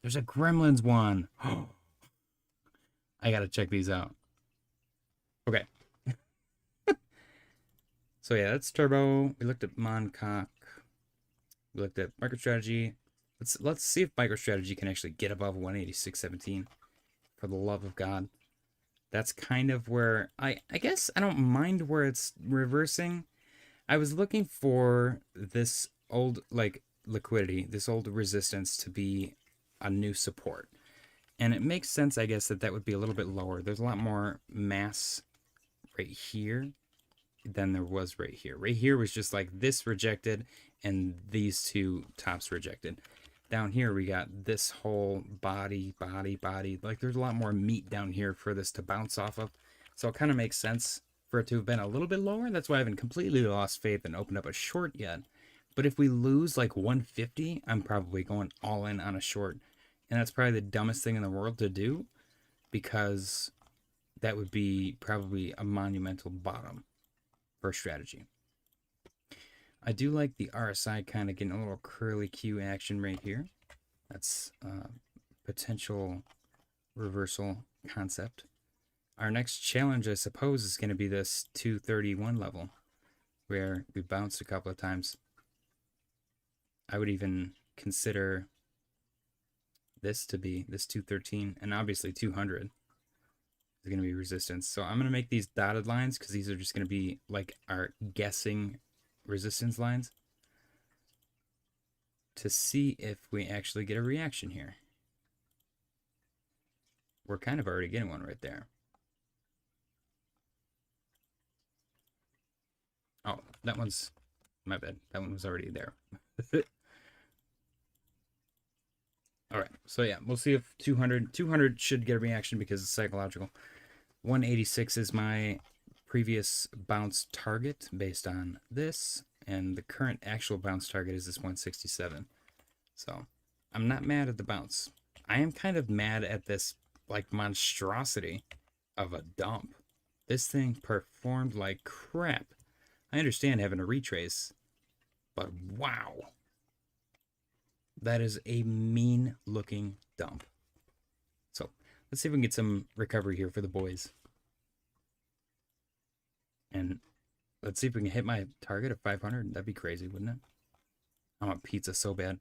There's a Gremlins one. I gotta check these out. Okay. So yeah, that's Turbo. We looked at Moncock. We looked at MicroStrategy. Let's see if MicroStrategy can actually get above 186.17. For the love of God. That's kind of where I guess I don't mind where it's reversing. I was looking for this old liquidity, this old resistance to be a new support. And it makes sense, I guess, that would be a little bit lower. There's a lot more mass right here than there was right here. Right here was just like this rejected and these two tops rejected. Down here we got this whole body. Like there's a lot more meat down here for this to bounce off of. So it kind of makes sense for it to have been a little bit lower. That's why I haven't completely lost faith and opened up a short yet. But if we lose like 150, I'm probably going all in on a short. And that's probably the dumbest thing in the world to do, because that would be probably a monumental bottom for a strategy. I do like the RSI kind of getting a little curly Q action right here. That's potential reversal concept. Our next challenge, I suppose, is going to be this 231 level, where we bounced a couple of times. I would even consider this to be this 213, and obviously 200 is going to be resistance. So I'm going to make these dotted lines because these are just going to be like our guessing resistance lines to see if we actually get a reaction here. We're kind of already getting one right there. Oh, that one's my bad. That one was already there. All right, so yeah, we'll see if 200 should get a reaction because it's psychological. 186 is my previous bounce target based on this, and the current actual bounce target is this 167. So I'm not mad at the bounce. I am kind of mad at this like monstrosity of a dump. This thing performed like crap. I understand having a retrace, but wow. That is a mean looking dump. So let's see if we can get some recovery here for the boys. And let's see if we can hit my target of 500. That'd be crazy, wouldn't it? I want pizza so bad.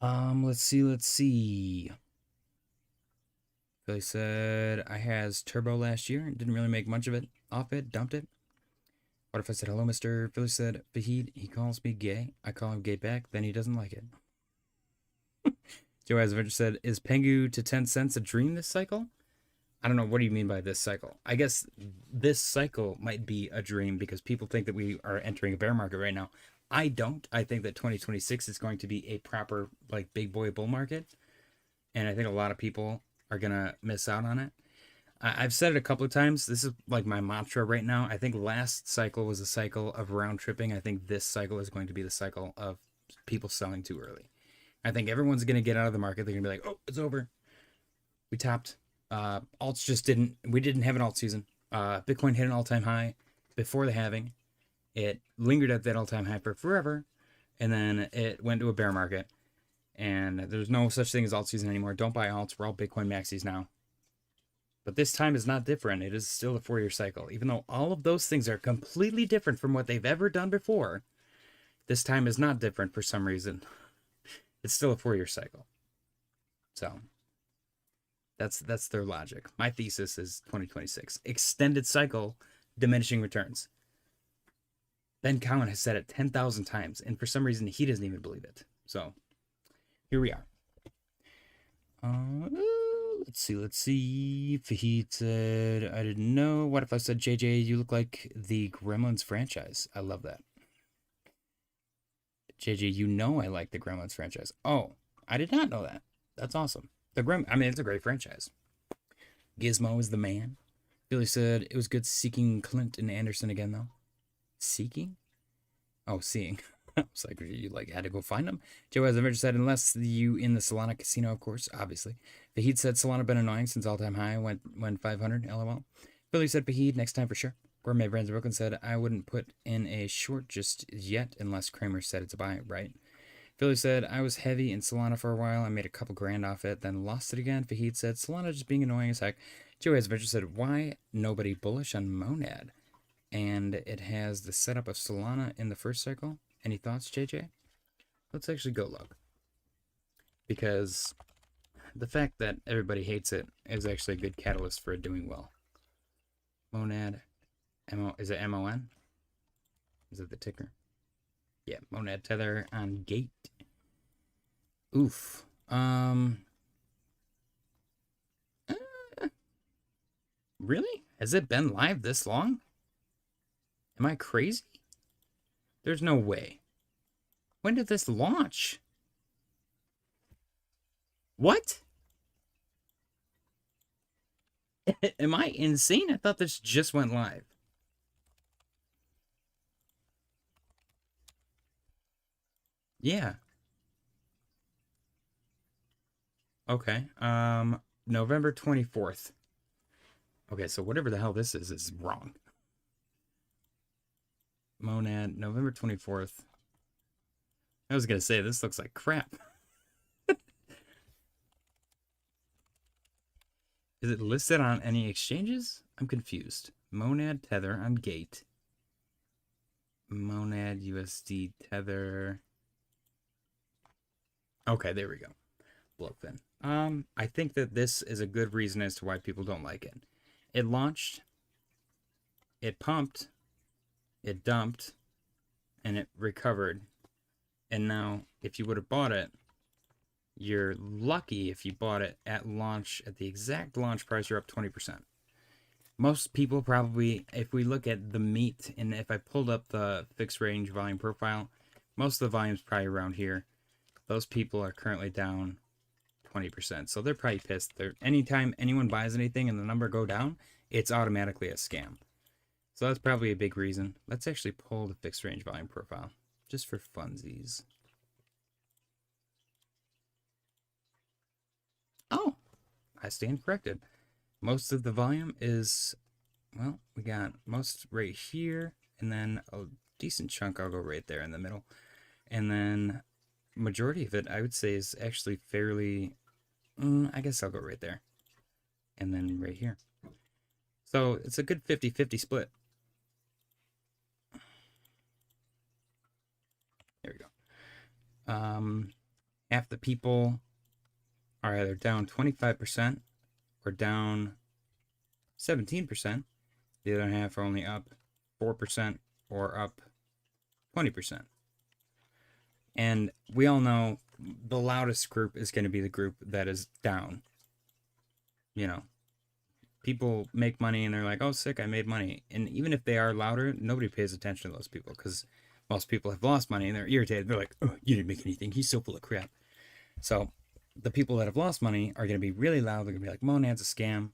Let's see. Billy said, I has Turbo last year and didn't really make much of it off it, dumped it. What if I said, hello, Mr. Philly said, Fahid, he calls me gay. I call him gay back, then he doesn't like it. Joe Adventure said, is Pengu to 10 cents a dream this cycle? I don't know. What do you mean by this cycle? I guess this cycle might be a dream because people think that we are entering a bear market right now. I don't. I think that 2026 is going to be a proper like big boy bull market, and I think a lot of people are gonna miss out on it. I've said it a couple of times. This is like my mantra right now. I think last cycle was a cycle of round tripping. I think this cycle is going to be the cycle of people selling too early. I think everyone's going to get out of the market. They're going to be like, oh, it's over. We topped. Alts just didn't. We didn't have an alt season. Bitcoin hit an all-time high before the halving. It lingered at that all-time high for forever, and then it went to a bear market. And there's no such thing as alt season anymore. Don't buy alts. We're all Bitcoin maxis now. But this time is not different. It is still a 4-year cycle. Even though all of those things are completely different from what they've ever done before, this time is not different for some reason. It's still a 4-year cycle. So that's their logic. My thesis is 2026. Extended cycle, diminishing returns. Ben Cowan has said it 10,000 times, and for some reason he doesn't even believe it. So here we are. Let's see. Fahid said, I didn't know. What if I said, JJ, you look like the Gremlins franchise? I love that. JJ, you know I like the Gremlins franchise. Oh, I did not know that. That's awesome. I mean, it's a great franchise. Gizmo is the man. Billy said, it was good seeing Clint and Anderson again, though. Seeking? Oh, seeing. I was like, you had to go find them. Joe has ever said, unless you in the Solana casino, of course, obviously. Fahid said Solana been annoying since all-time high went 500. LOL. Billy said Fahid next time for sure. Gourmet Brands in Brooklyn said I wouldn't put in a short just yet unless Kramer said it's a buy, right? Billy said I was heavy in Solana for a while. I made a couple grand off it, then lost it again. Fahid said Solana just being annoying as heck. Joe has ever said why nobody bullish on Monad, and it has the setup of Solana in the first cycle. Any thoughts, JJ? Let's actually go look. Because the fact that everybody hates it is actually a good catalyst for it doing well. Monad. Is it MON? Is it the ticker? Yeah, Monad Tether on Gate. Oof. Really? Has it been live this long? Am I crazy? There's no way. When did this launch? What? Am I insane? I thought this just went live. Yeah. Okay. November 24th. Okay, so whatever the hell this is wrong. Monad, November 24th. I was going to say, this looks like crap. Is it listed on any exchanges? I'm confused. Monad Tether on Gate. Monad USD Tether. Okay, there we go. Blockfin. I think that this is a good reason as to why people don't like it. It launched, it pumped, it dumped, and it recovered. And now, if you would have bought it, you're lucky if you bought it at launch, at the exact launch price, you're up 20%. Most people probably, if we look at the meat, and if I pulled up the fixed range volume profile, most of the volume is probably around here. Those people are currently down 20%. So they're probably pissed. Anytime anyone buys anything and the number go down, it's automatically a scam. So that's probably a big reason. Let's actually pull the fixed range volume profile just for funsies. Oh, I stand corrected. Most of the volume is, well, we got most right here, and then a decent chunk I'll go right there in the middle. And then majority of it, I would say, is actually fairly, I guess I'll go right there. And then right here. So it's a good 50-50 split. There we go. Half the people are either down 25% or down 17%. The other half are only up 4% or up 20%. And we all know the loudest group is going to be the group that is down. You know, people make money and they're like, oh, sick, I made money. And even if they are louder, nobody pays attention to those people because Most people have lost money and they're irritated. They're like, oh, you didn't make anything. He's so full of crap. So the people that have lost money are going to be really loud. They're going to be like, Monad's a scam.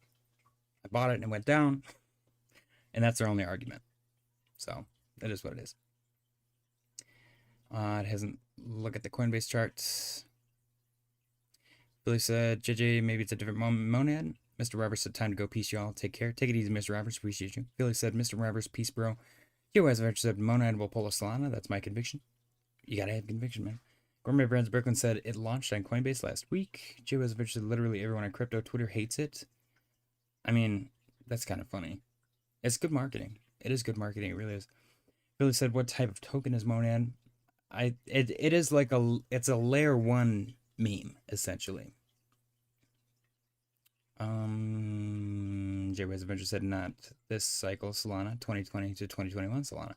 I bought it and it went down. And that's their only argument. So that is what it is. It hasn't look at the Coinbase charts. Billy said, JJ, maybe it's a different Monad. Mr. Roberts said, time to go. Peace, y'all. Take care. Take it easy, Mr. Roberts. Appreciate you. Billy said, Mr. Roberts, peace, bro. Yo, as I've said, Monad will pull a Solana. That's my conviction. You gotta have conviction, man. Gourmet Brands Brooklyn said it launched on Coinbase last week. Joe has said literally everyone on crypto Twitter hates it. I mean, that's kind of funny. It's good marketing. It is good marketing. It really is. Billy said, what type of token is Monad? It is like it's a layer 1 meme, essentially. Jay Adventure said not this cycle Solana, 2020 to 2021 Solana.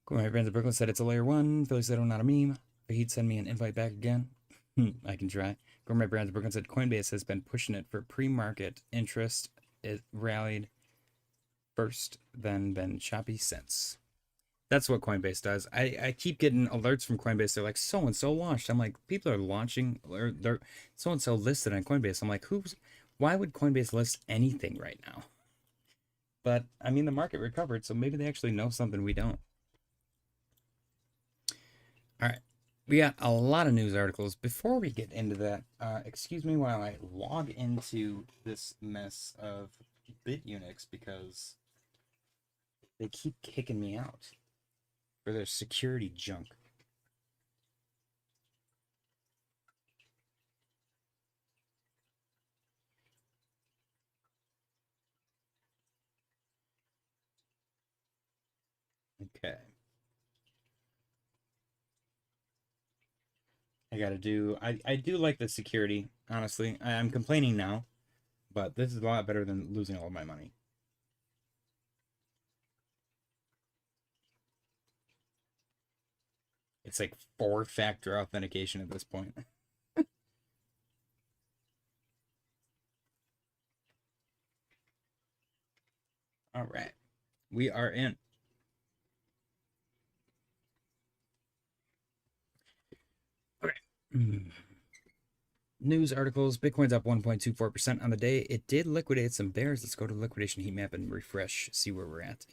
Gourmet Brands of Brooklyn said it's a layer 1. Philly said, oh, not a meme. But he'd send me an invite back again. I can try. Gourmet Brands of Brooklyn said Coinbase has been pushing it for pre-market interest. It rallied first, then been choppy since. That's what Coinbase does. I keep getting alerts from Coinbase. They're like, so-and-so launched. I'm like, people are launching, or they're so-and-so listed on Coinbase. I'm like, why would Coinbase list anything right now? But, I mean, the market recovered, so maybe they actually know something we don't. All right. We got a lot of news articles. Before we get into that, excuse me while I log into this mess of Bitunix because they keep kicking me out for their security junk. Okay. I do like the security, honestly. I'm complaining now, but this is a lot better than losing all of my money. It's like 4-factor authentication at this point. All right. We are in. Okay. News articles. Bitcoin's up 1.24% on the day. It did liquidate some bears. Let's go to liquidation heat map and refresh, see where we're at.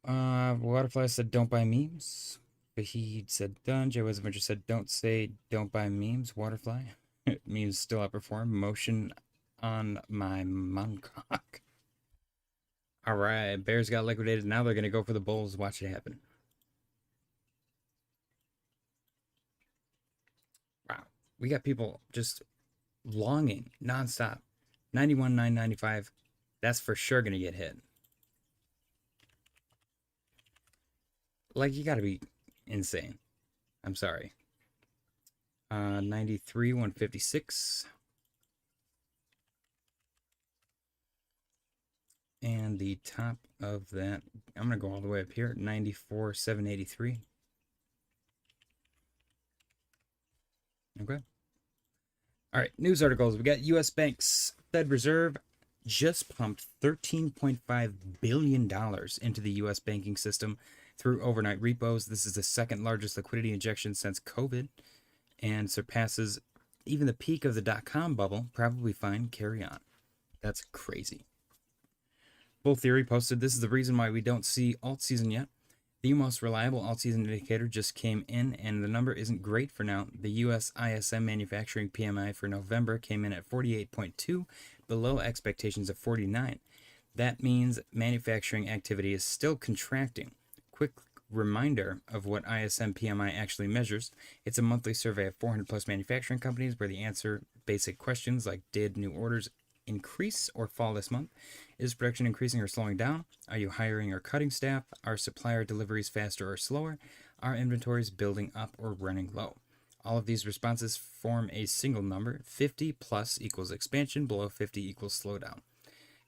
Waterfly said don't buy memes. Fahid said done. Joe Adventure said don't buy memes. Waterfly. Memes still outperform. Motion on my Moncock. Alright, bears got liquidated. Now they're gonna go for the bulls. Watch it happen. Wow. We got people just longing nonstop. 91,995. That's for sure gonna get hit. Like, you gotta be insane. I'm sorry. 93, 156. And the top of that, I'm gonna go all the way up here, 94, 783. Okay. All right, news articles. We got U.S. banks. Fed Reserve just pumped $13.5 billion into the U.S. banking system through overnight repos. This is the second largest liquidity injection since COVID and surpasses even the peak of the dot-com bubble. Probably fine. Carry on. That's crazy. Bull Theory posted, this is the reason why we don't see alt season yet. The most reliable alt-season indicator just came in, and the number isn't great for now. The U.S. ISM manufacturing PMI for November came in at 48.2, below expectations of 49. That means manufacturing activity is still contracting. Quick reminder of what ISM PMI actually measures. It's a monthly survey of 400-plus manufacturing companies where they answer basic questions like, did new orders increase or fall this month? Is production increasing or slowing down? Are you hiring or cutting staff? Are supplier deliveries faster or slower? Are inventories building up or running low? All of these responses form a single number. 50 plus equals expansion, below 50 equals slowdown.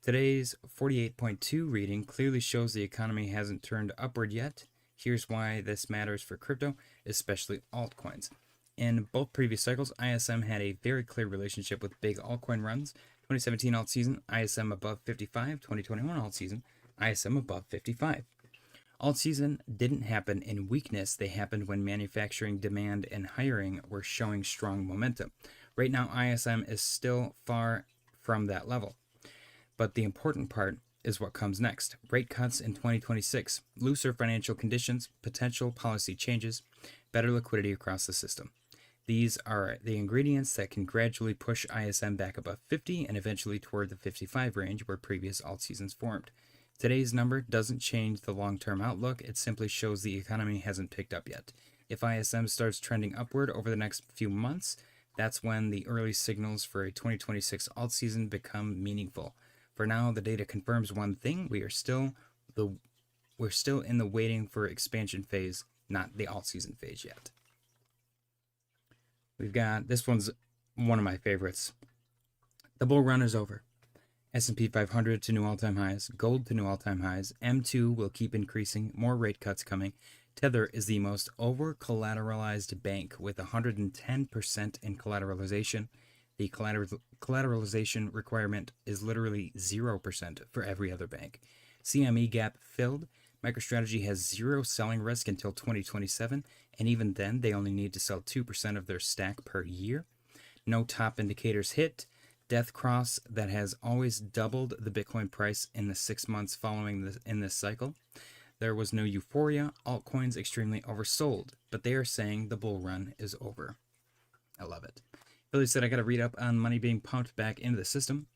Today's 48.2 reading clearly shows the economy hasn't turned upward yet. Here's why this matters for crypto, especially altcoins. In both previous cycles, ISM had a very clear relationship with big altcoin runs. 2017 alt season, ISM above 55. 2021 alt season, ISM above 55. Alt season didn't happen in weakness. They happened when manufacturing demand and hiring were showing strong momentum. Right now, ISM is still far from that level. But the important part is what comes next. Rate cuts in 2026, looser financial conditions, potential policy changes, better liquidity across the system. These are the ingredients that can gradually push ISM back above 50 and eventually toward the 55 range where previous alt seasons formed. Today's number doesn't change the long-term outlook, it simply shows the economy hasn't picked up yet. If ISM starts trending upward over the next few months, that's when the early signals for a 2026 alt season become meaningful. For now, the data confirms one thing: we're still in the waiting for expansion phase, not the alt season phase yet. We've got, this one's one of my favorites. The bull run is over. S&P 500 to new all-time highs, gold to new all-time highs, M2 will keep increasing, more rate cuts coming. Tether is the most over-collateralized bank with 110% in collateralization. The collateralization requirement is literally 0% for every other bank. CME gap filled. MicroStrategy has zero selling risk until 2027, and even then, they only need to sell 2% of their stack per year. No top indicators hit. Death cross that has always doubled the Bitcoin price in the 6 months following this cycle. There was no euphoria. Altcoins extremely oversold, but they are saying the bull run is over. I love it. Billy said, I got to read up on money being pumped back into the system.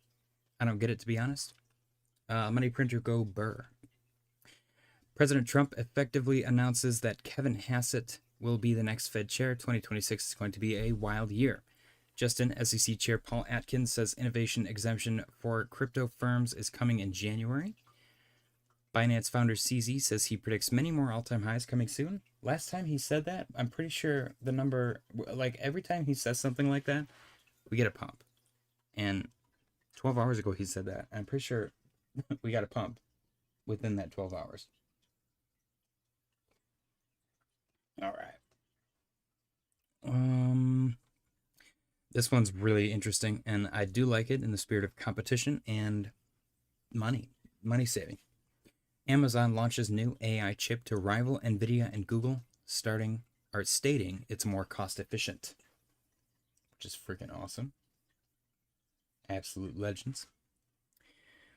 I don't get it, to be honest. Money printer go burr. President Trump effectively announces that Kevin Hassett will be the next Fed chair. 2026 is going to be a wild year. Justin, SEC Chair Paul Atkins says innovation exemption for crypto firms is coming in January. Binance founder CZ says he predicts many more all-time highs coming soon. Last time he said that, I'm pretty sure the number, like every time he says something like that, we get a pump. And 12 hours ago he said that. I'm pretty sure we got a pump within that 12 hours. All right. This one's really interesting, and I do like it in the spirit of competition and money saving. Amazon launches new AI chip to rival Nvidia and Google, stating it's more cost efficient, which is freaking awesome. Absolute legends.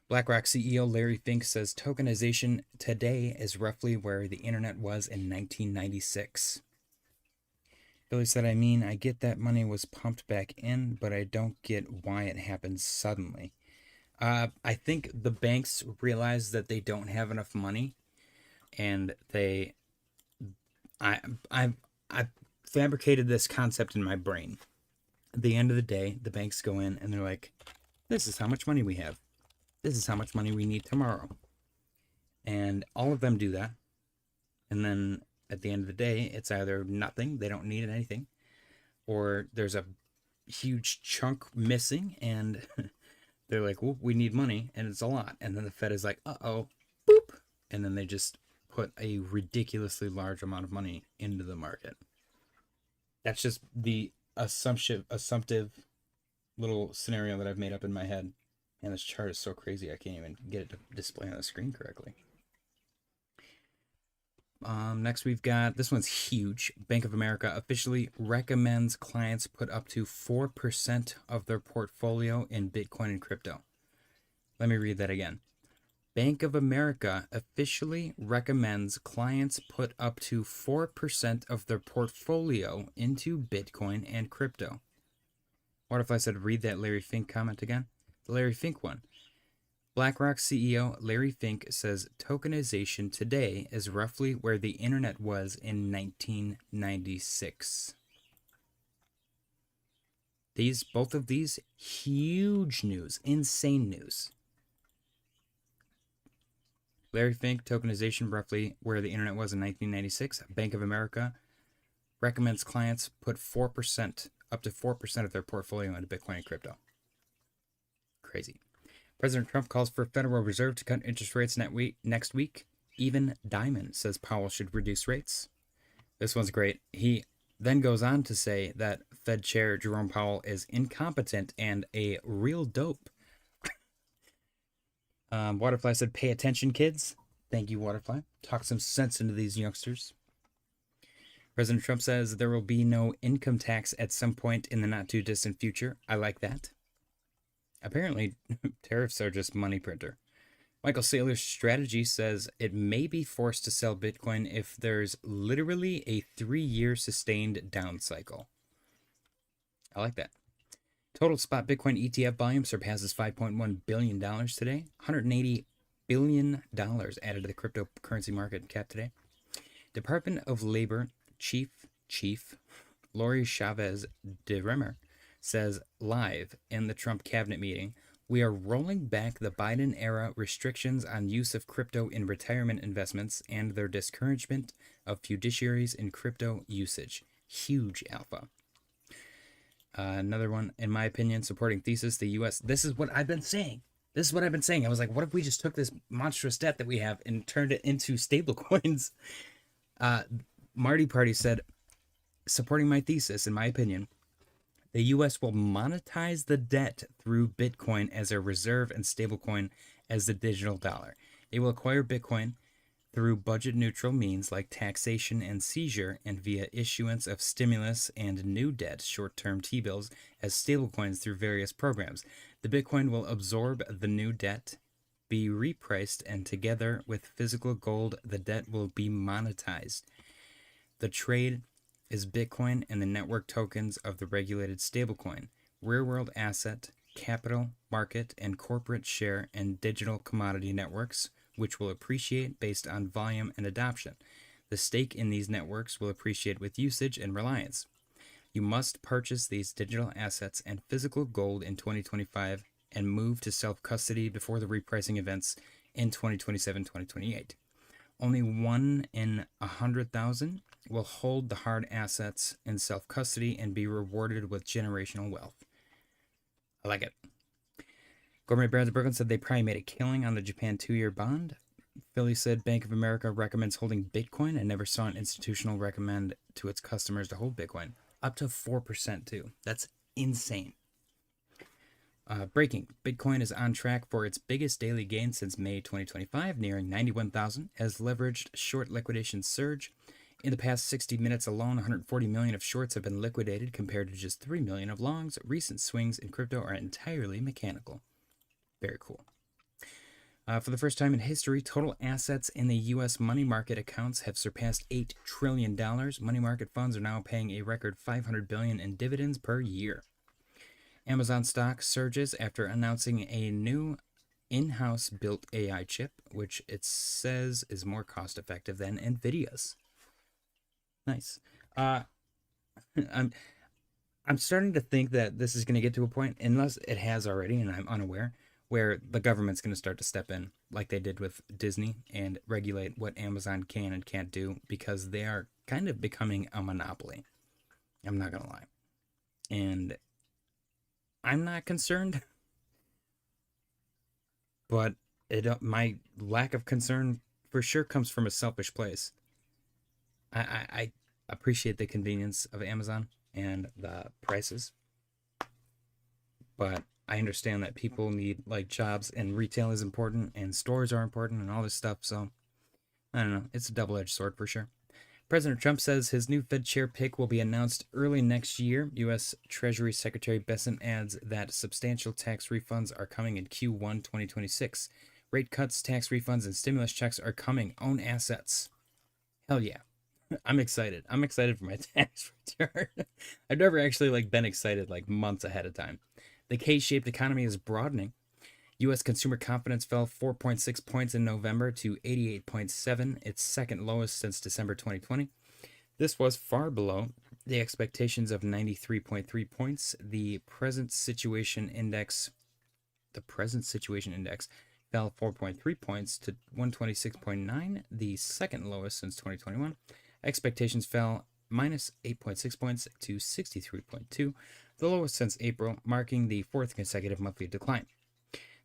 BlackRock CEO Larry Fink says tokenization today is roughly where the internet was in 1996. Billy said, I get that money was pumped back in, but I don't get why it happened suddenly. I think the banks realize that they don't have enough money, and I fabricated this concept in my brain. At the end of the day, the banks go in and they're like, this is how much money we have. This is how much money we need tomorrow. And all of them do that. And then at the end of the day, it's either nothing, they don't need anything, or there's a huge chunk missing and they're like, well, we need money, and it's a lot. And then the Fed is like, uh-oh, boop. And then they just put a ridiculously large amount of money into the market. That's just the assumptive little scenario that I've made up in my head. And this chart is so crazy, I can't even get it to display on the screen correctly. Next we've got, this one's huge. Bank of America officially recommends clients put up to 4% of their portfolio in Bitcoin and crypto. Let me read that again. Bank of America officially recommends clients put up to 4% of their portfolio into Bitcoin and crypto. What if I said read that Larry Fink comment again? The Larry Fink one. BlackRock CEO Larry Fink says tokenization today is roughly where the internet was in 1996. Both of these, huge news, insane news. Larry Fink, tokenization roughly where the internet was in 1996. Bank of America recommends clients put 4%, up to 4% of their portfolio into Bitcoin and crypto. Crazy. President Trump calls for Federal Reserve to cut interest rates next week. Even Diamond says Powell should reduce rates. This one's great. He then goes on to say that Fed Chair Jerome Powell is incompetent and a real dope. Waterfly said, pay attention, kids. Thank you, Waterfly. Talk some sense into these youngsters. President Trump says there will be no income tax at some point in the not too distant future. I like that. Apparently, tariffs are just money printer. Michael Saylor's strategy says it may be forced to sell Bitcoin if there's literally a 3-year sustained down cycle. I like that. Total spot Bitcoin ETF volume surpasses $5.1 billion today. $180 billion added to the cryptocurrency market cap today. Department of Labor Chief Lori Chavez de Remer says live in the Trump cabinet meeting, we are rolling back the Biden era restrictions on use of crypto in retirement investments and their discouragement of fiduciaries in crypto usage. Huge alpha. Another one, in my opinion, supporting thesis, the U.S. This is what I've been saying. I was like, what if we just took this monstrous debt that we have and turned it into stable coins? Marty Party said, supporting my thesis, in my opinion, the U.S. will monetize the debt through Bitcoin as a reserve and stablecoin as the digital dollar. They will acquire Bitcoin through budget-neutral means like taxation and seizure and via issuance of stimulus and new debt, short-term T-bills, as stablecoins through various programs. The Bitcoin will absorb the new debt, be repriced, and together with physical gold, the debt will be monetized. The trade is Bitcoin and the network tokens of the regulated stablecoin, real-world asset, capital, market, and corporate share and digital commodity networks, which will appreciate based on volume and adoption. The stake in these networks will appreciate with usage and reliance. You must purchase these digital assets and physical gold in 2025 and move to self-custody before the repricing events in 2027-2028. Only 1 in 100,000 will hold the hard assets in self-custody and be rewarded with generational wealth. I like it. Gourmet Brands of Brooklyn said they probably made a killing on the Japan 2-year bond. Philly said Bank of America recommends holding Bitcoin and never saw an institutional recommend to its customers to hold Bitcoin. Up to 4% too. That's insane. Breaking. Bitcoin is on track for its biggest daily gain since May 2025, nearing 91,000, as leveraged short liquidation surge. In the past 60 minutes alone, 140 million of shorts have been liquidated compared to just 3 million of longs. Recent swings in crypto are entirely mechanical. Very cool. For the first time in history, total assets in the U.S. money market accounts have surpassed $8 trillion. Money market funds are now paying a record $500 billion in dividends per year. Amazon stock surges after announcing a new in-house built AI chip, which it says is more cost-effective than NVIDIA's. Nice. I'm starting to think that this is going to get to a point, unless it has already and I'm unaware, where the government's going to start to step in like they did with Disney and regulate what Amazon can and can't do, because they are kind of becoming a monopoly. I'm not going to lie. And I'm not concerned, but my lack of concern for sure comes from a selfish place. I appreciate the convenience of Amazon and the prices, but I understand that people need like jobs, and retail is important, and stores are important, and all this stuff. So I don't know. It's a double-edged sword for sure. President Trump says his new Fed chair pick will be announced early next year. U.S. Treasury Secretary Bessent adds that substantial tax refunds are coming in Q1 2026. Rate cuts, tax refunds, and stimulus checks are coming. Own assets. Hell yeah. I'm excited. I'm excited for my tax return. I've never actually been excited months ahead of time. The K-shaped economy is broadening. U.S. consumer confidence fell 4.6 points in November to 88.7, its second lowest since December 2020. This was far below the expectations of 93.3 points. The present situation index fell 4.3 points to 126.9, the second lowest since 2021. Expectations fell minus 8.6 points to 63.2, the lowest since April, marking the fourth consecutive monthly decline.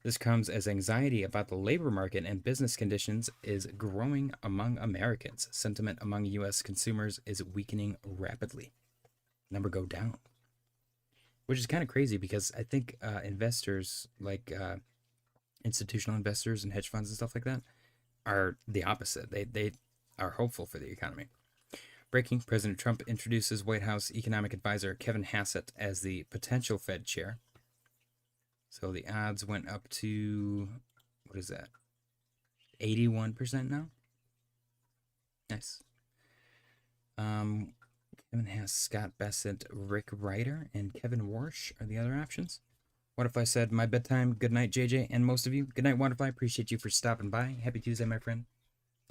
This comes as anxiety about the labor market and business conditions is growing among Americans. Sentiment among U.S. consumers is weakening rapidly. Number go down. Which is kind of crazy, because I think investors, institutional investors and hedge funds and stuff like that, are the opposite. They are hopeful for the economy. Breaking: President Trump introduces White House economic advisor Kevin Hassett as the potential Fed chair. So the odds went up to, what is that? 81% now. Nice. Kevin has Scott Bassett, Rick Ryder, and Kevin Warsh are the other options. What if I said my bedtime? Good night, JJ, and most of you. Good night, Wonderfly. Appreciate you for stopping by. Happy Tuesday, my friend.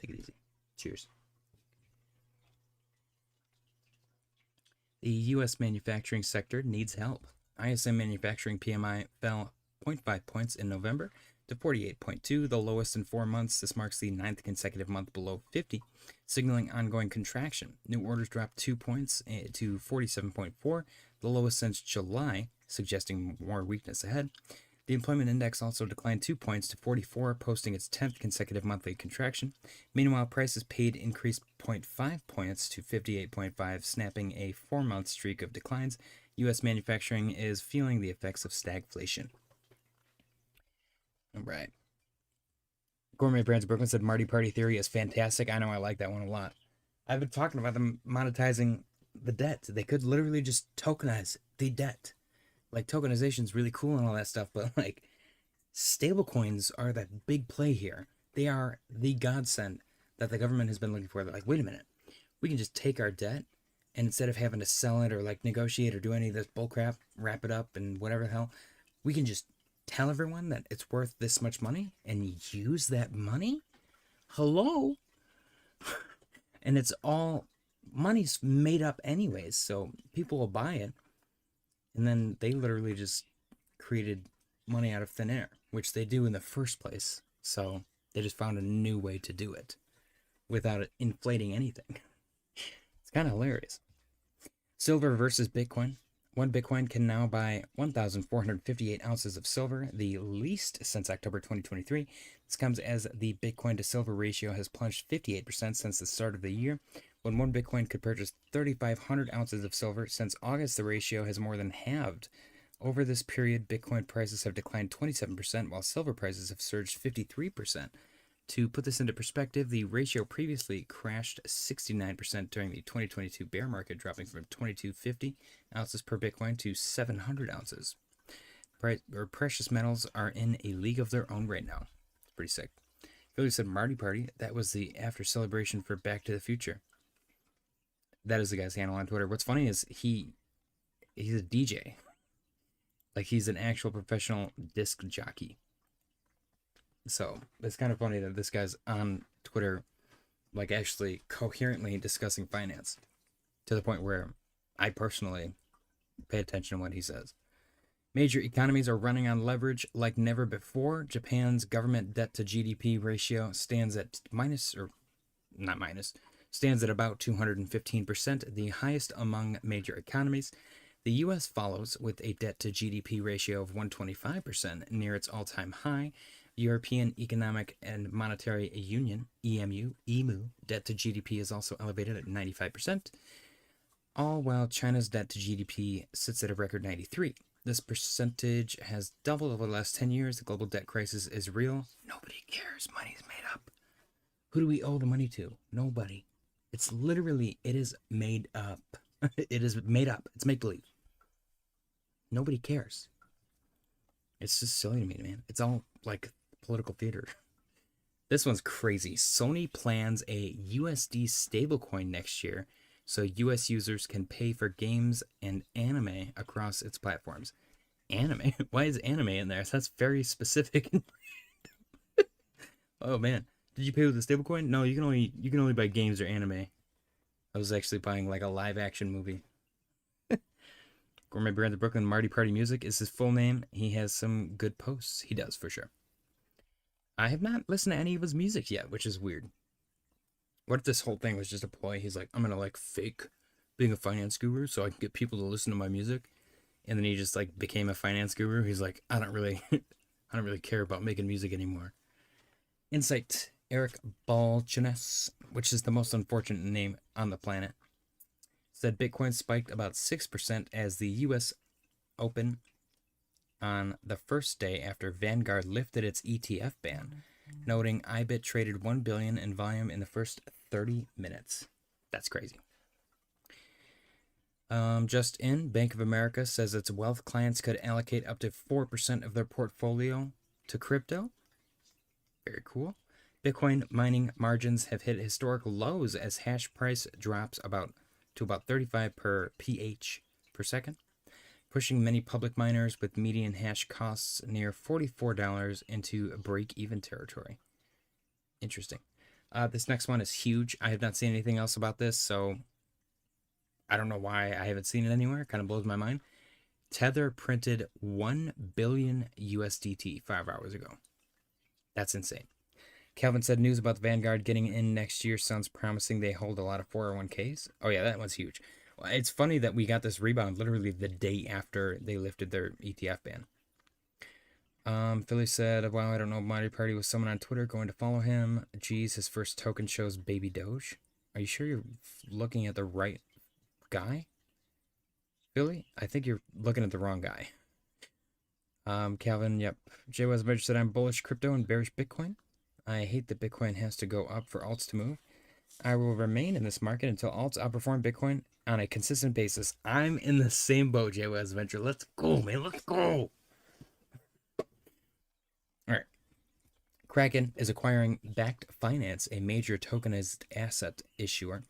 Take it easy. Cheers. The U.S. manufacturing sector needs help. ISM manufacturing PMI fell 0.5 points in November to 48.2, the lowest in 4 months. This marks the 9th consecutive month below 50, signaling ongoing contraction. New orders dropped 2 points to 47.4, the lowest since July, suggesting more weakness ahead. The employment index also declined 2 points to 44, posting its 10th consecutive monthly contraction. Meanwhile, prices paid increased 0.5 points to 58.5, snapping a 4-month streak of declines. U.S. manufacturing is feeling the effects of stagflation. All right. Gourmet Brands Brooklyn said Marty Party Theory is fantastic. I know, I like that one a lot. I've been talking about them monetizing the debt. They could literally just tokenize the debt. Like, tokenization is really cool and all that stuff, but like, stablecoins are that big play here. They are the godsend that the government has been looking for. They're like, wait a minute, we can just take our debt, and instead of having to sell it or like negotiate or do any of this bullcrap, wrap it up and whatever the hell, we can just tell everyone that it's worth this much money and use that money. Hello. And it's all, money's made up anyways, so people will buy it. And then they literally just created money out of thin air, which they do in the first place. So they just found a new way to do it without it inflating anything. It's kind of hilarious. Silver versus Bitcoin. One Bitcoin can now buy 1,458 ounces of silver, the least since October 2023. This comes as the Bitcoin to silver ratio has plunged 58% since the start of the year. When one Bitcoin could purchase 3,500 ounces of silver, since August the ratio has more than halved. Over this period, Bitcoin prices have declined 27%, while silver prices have surged 53%. To put this into perspective, the ratio previously crashed 69% during the 2022 bear market, dropping from 2,250 ounces per Bitcoin to 700 ounces. Precious metals are in a league of their own right now. It's pretty sick. Philly said Marty Party. That was the after celebration for Back to the Future. That is the guy's handle on Twitter. What's funny is he's a DJ. Like, he's an actual professional disc jockey. So it's kind of funny that this guy's on Twitter, like, actually coherently discussing finance, to the point where I personally pay attention to what he says. Major economies are running on leverage like never before. Japan's government debt to GDP ratio stands at stands at about 215%, the highest among major economies. The U.S. follows with a debt to GDP ratio of 125%, near its all-time high. European Economic and Monetary Union, EMU, debt to GDP is also elevated at 95%, all while China's debt to GDP sits at a record 93%. This percentage has doubled over the last 10 years. The global debt crisis is real. Nobody cares. Money's made up. Who do we owe the money to? Nobody. It is made up. It is made up. It's make-believe. Nobody cares. It's just silly to me, man. It's all like political theater. This one's crazy. Sony plans a USD stablecoin next year so US users can pay for games and anime across its platforms. Anime? Why is anime in there? That's very specific. Oh man. Did you pay with a stablecoin? No, you can only buy games or anime. I was actually buying like a live action movie. Gourmet Brand of Brooklyn, Marty Party Music is his full name. He has some good posts. He does, for sure. I have not listened to any of his music yet, which is weird. What if this whole thing was just a ploy? He's like, I'm gonna like fake being a finance guru so I can get people to listen to my music. And then he just like became a finance guru. He's like, I don't really care about making music anymore. Insight, Eric Balchunas, which is the most unfortunate name on the planet, said Bitcoin spiked about 6% as the U.S. Open on the first day after Vanguard lifted its ETF ban. noting IBIT traded 1 billion in volume in the first 30 minutes. That's crazy. Just in, Bank of America says its wealth clients could allocate up to 4% of their portfolio to crypto. Very cool. Bitcoin mining margins have hit historical lows as hash price drops to about 35 per PH per second, pushing many public miners with median hash costs near $44 into break-even territory. Interesting. This next one is huge. I have not seen anything else about this, so I don't know why I haven't seen it anywhere. It kind of blows my mind. Tether printed 1 billion USDT 5 hours ago. That's insane. Calvin said news about the Vanguard getting in next year sounds promising. They hold a lot of 401ks. Oh, yeah, that one's huge. Well, it's funny that we got this rebound literally the day after they lifted their ETF ban. Philly said, wow, I don't know. Mighty Party was someone on Twitter going to follow him. Geez, his first token shows Baby Doge. Are you sure you're looking at the right guy? Philly? I think you're looking at the wrong guy. Calvin, yep. Jay Wesbridge said, I'm bullish crypto and bearish Bitcoin. I hate that Bitcoin has to go up for alts to move. I will remain in this market until alts outperform Bitcoin on a consistent basis. I'm in the same boat, Jay West Venture. Let's go, man. Let's go. All right. Kraken is acquiring Backed Finance, a major tokenized asset issuer,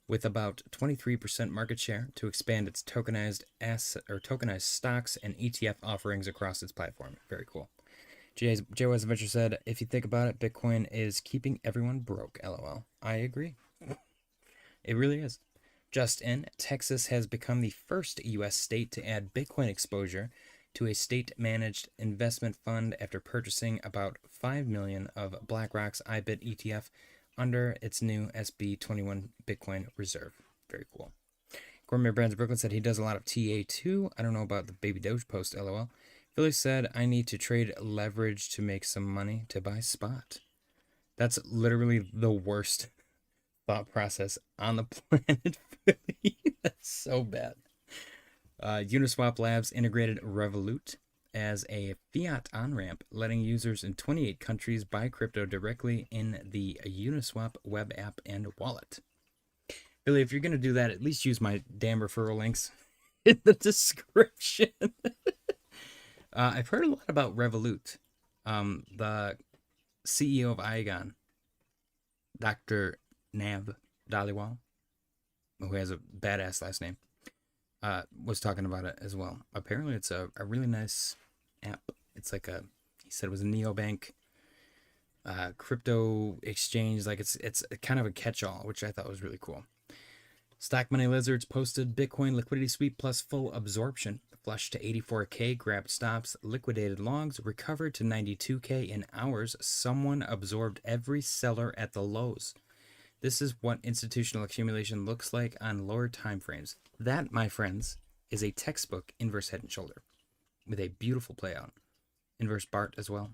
with about 23% market share to expand its tokenized asset or tokenized stocks and ETF offerings across its platform. Very cool. Jay West Venture said, if you think about it, Bitcoin is keeping everyone broke, LOL. I agree. It really is. Just in, Texas has become the first U.S. state to add Bitcoin exposure to a state-managed investment fund after purchasing about $5 million of BlackRock's IBIT ETF under its new SB21 Bitcoin reserve. Very cool. Gourmet Brands Brooklyn said he does a lot of TA too. I don't know about the Baby Doge post, LOL. Philly said, I need to trade leverage to make some money to buy spot. That's literally the worst thought process on the planet, Philly. That's so bad. Uniswap Labs integrated Revolut as a fiat on-ramp, letting users in 28 countries buy crypto directly in the Uniswap web app and wallet. Billy, if you're going to do that, at least use my damn referral links in the description. I've heard a lot about Revolut. The CEO of Igon, Dr. Nav Dhaliwal, who has a badass last name, was talking about it as well. Apparently, it's a really nice app. It's like he said it was a neobank crypto exchange. Like it's kind of a catch-all, which I thought was really cool. Stock Money Lizards posted Bitcoin liquidity sweep plus full absorption. Flushed to 84K, grabbed stops, liquidated longs, recovered to 92K in hours. Someone absorbed every seller at the lows. This is what institutional accumulation looks like on lower time frames. That, my friends, is a textbook inverse head and shoulder with a beautiful play out. Inverse Bart as well.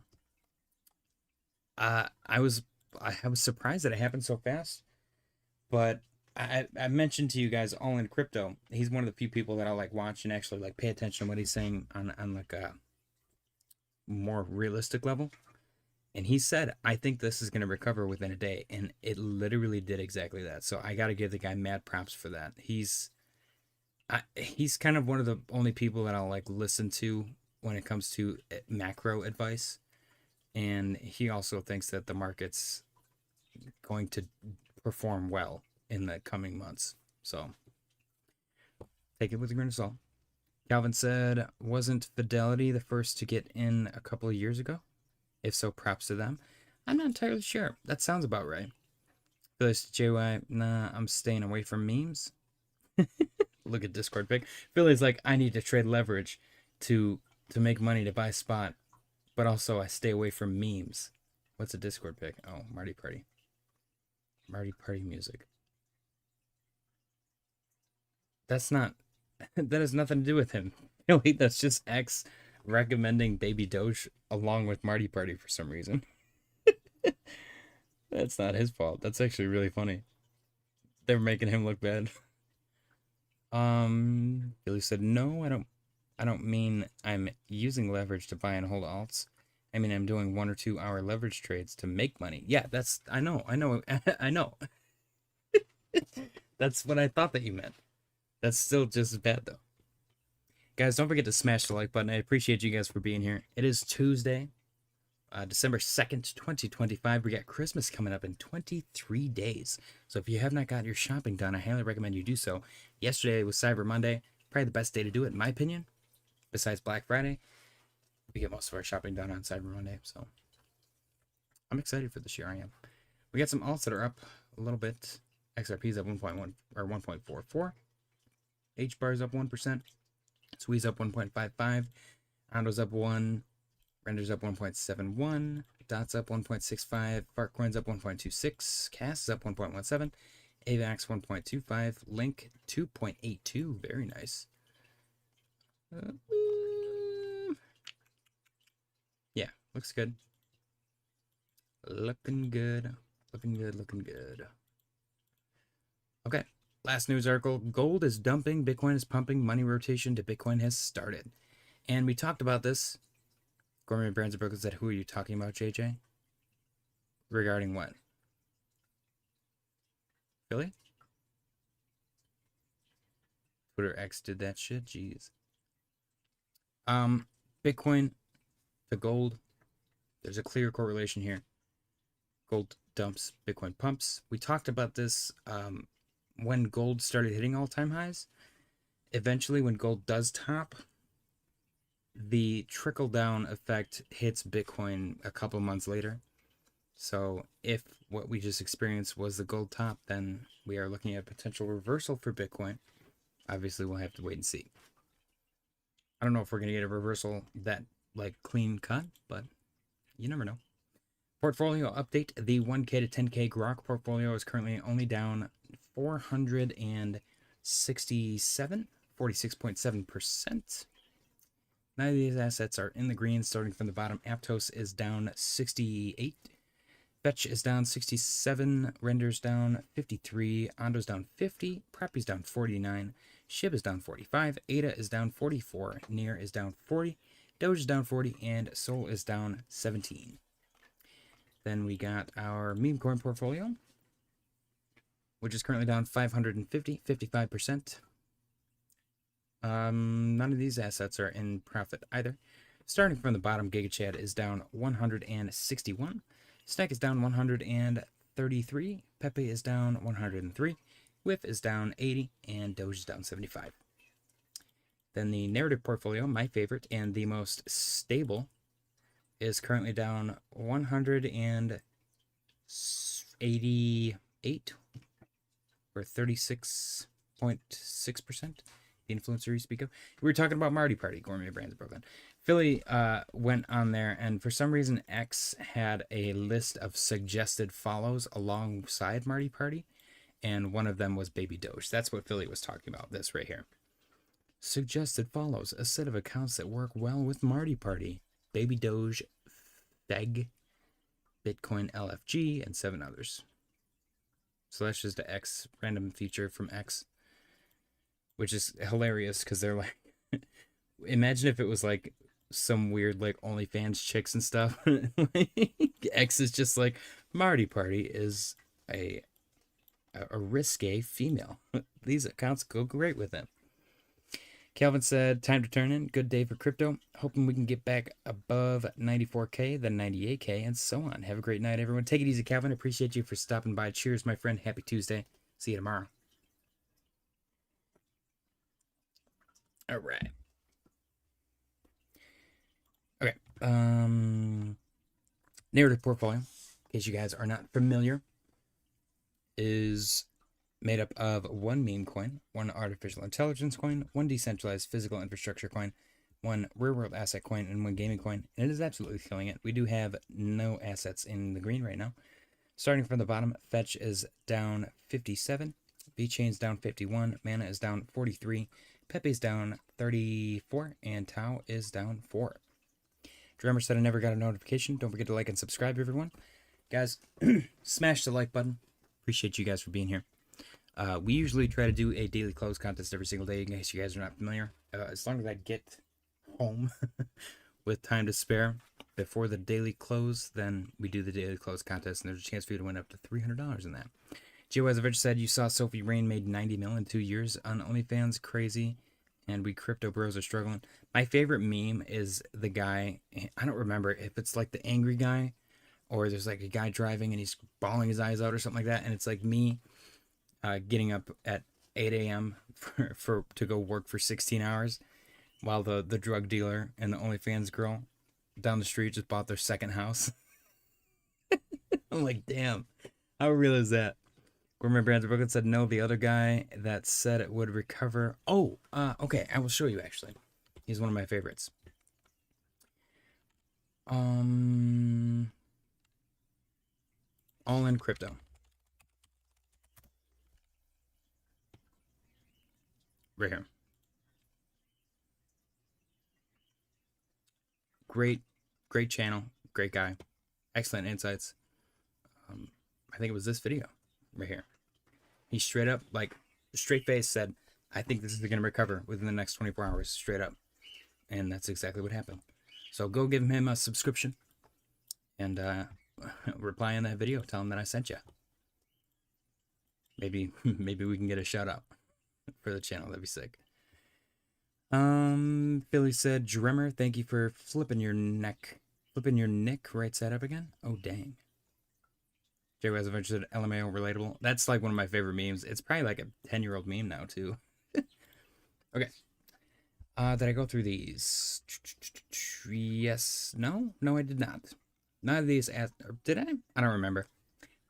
I was surprised that it happened so fast, but I mentioned to you guys all in crypto. He's one of the few people that I like watch and actually like pay attention to what he's saying on like a more realistic level. And he said, I think this is going to recover within a day. And it literally did exactly that. So I got to give the guy mad props for that. He's kind of one of the only people that I'll like listen to when it comes to macro advice. And he also thinks that the market's going to perform well in the coming months. So take it with a grain of salt. Calvin said, wasn't Fidelity the first to get in a couple of years ago? If so, props to them. I'm not entirely sure. That sounds about right. Phyllis JY, nah, I'm staying away from memes. Look at Discord pic. Philly's like, I need to trade leverage to make money to buy spot, but also I stay away from memes. What's a Discord pic? Oh, Marty Party. Marty Party music. That's not, that has nothing to do with him. Really, that's just X recommending Baby Doge along with Marty Party for some reason. That's not his fault. That's actually really funny. They're making him look bad. Billy said, no, I don't mean I'm using leverage to buy and hold alts. I mean, I'm doing 1 or 2 hour leverage trades to make money. Yeah, that's, I know, I know. That's what I thought that you meant. That's still just as bad, though. Guys, don't forget to smash the like button. I appreciate you guys for being here. It is Tuesday, December 2nd, 2025. We got Christmas coming up in 23 days. So if you have not got your shopping done, I highly recommend you do so. Yesterday was Cyber Monday. Probably the best day to do it, in my opinion, besides Black Friday. We get most of our shopping done on Cyber Monday, so I'm excited for this year. I am. We got some alts that are up a little bit. XRP is up 1.1 or 1.44. H bar is up 1%. Squeeze up 1.55. Ondo's up 1. Render's up 1.71. Dot's up 1.65. Fartcoin's up 1.26. Cast is up 1.17. AVAX 1.25. Link 2.82. Very nice. Yeah, looks good. Looking good. Looking good. Looking good. Okay. Last news article. Gold is dumping. Bitcoin is pumping. Money rotation to Bitcoin has started. And we talked about this. Gourmet Brands and Brokers said, who are you talking about, JJ? Regarding what? Really? Twitter X did that shit? Jeez. Bitcoin to gold. There's a clear correlation here. Gold dumps, Bitcoin pumps. We talked about this when gold started hitting all-time highs. Eventually, when gold does top, the trickle-down effect hits Bitcoin a couple months later. So if what we just experienced was the gold top, then we are looking at potential reversal for Bitcoin. Obviously, we'll have to wait and see. I don't know if we're going to get a reversal that like clean cut, but you never know. Portfolio update. The 1K to 10K Grok portfolio is currently only down 467, 46.7%. None of these assets are in the green. Starting from the bottom, Aptos is down 68. Fetch is down 67. Render's down 53. Ondo's down 50. Preppy's down 49. Shib is down 45. ADA is down 44. Near is down 40. Doge is down 40. And Sol is down 17. Then we got our meme coin portfolio, which is currently down 550, 55%. None of these assets are in profit either. Starting from the bottom, GigaChad is down 161. Snack is down 133. Pepe is down 103. Whiff is down 80. And Doge is down 75. Then the narrative portfolio, my favorite and the most stable, is currently down 188 or 36.6%. The influencer you speak of. We were talking about Marty Party, Gourmet Brands Broken. Philly went on there, and for some reason, X had a list of suggested follows alongside Marty Party, and one of them was Baby Doge. That's what Philly was talking about, this right here. Suggested follows, a set of accounts that work well with Marty Party. Baby Doge, Feg, Bitcoin LFG, and 7 others. So that's just an X random feature from X, which is hilarious because they're like, imagine if it was like some weird like OnlyFans chicks and stuff. X is just like, Marty Party is a risque female. These accounts go great with them. Calvin said, time to turn in. Good day for crypto. Hoping we can get back above 94K, then 98K, and so on. Have a great night, everyone. Take it easy, Calvin. Appreciate you for stopping by. Cheers, my friend. Happy Tuesday. See you tomorrow. All right. Okay. Narrative portfolio, in case you guys are not familiar, is made up of 1 meme coin, 1 artificial intelligence coin, 1 decentralized physical infrastructure coin, 1 real world asset coin, and 1 gaming coin. And it is absolutely killing it. We do have no assets in the green right now. Starting from the bottom, Fetch is down 57, VeChain's down 51, Mana is down 43, Pepe's down 34, and Tau is down 4. Drummer said I never got a notification. Don't forget to like and subscribe, everyone. Guys, smash the like button. Appreciate you guys for being here. We usually try to do a daily close contest every single day, in case you guys are not familiar. As long as I get home with time to spare, before the daily close, then we do the daily close contest, and there's a chance for you to win up to $300 in that. Gio Eventually said, you saw Sophie Rain made 90 mil in 2 years on OnlyFans. Crazy. And we crypto bros are struggling. My favorite meme is the guy, I don't remember if it's like the angry guy, or there's like a guy driving and he's bawling his eyes out or something like that. And it's like me getting up at 8 a.m. to go work for 16 hours while the drug dealer and the OnlyFans girl down the street just bought their second house. I'm like, damn, how real is that? Gourmet Brands of Brooklyn said no. The other guy that said it would recover. Oh, okay. I will show you actually. He's one of my favorites. All in crypto. Right here. Great channel. Great guy. Excellent insights. I think it was this video right here. He straight up, like, straight face said, I think this is going to recover within the next 24 hours, straight up. And that's exactly what happened. So go give him a subscription and reply in that video. Tell him that I sent you. Maybe we can get a shout out for the channel. That'd be sick. Billy said, Dremmer, thank you for flipping your neck right side up again. Oh, dang. Jay was eventually said, LMAO relatable. That's like one of my favorite memes. It's probably like a 10-year-old meme now, too. Okay. Did I go through these? Yes. No, I did not. None of these. Did I? I don't remember.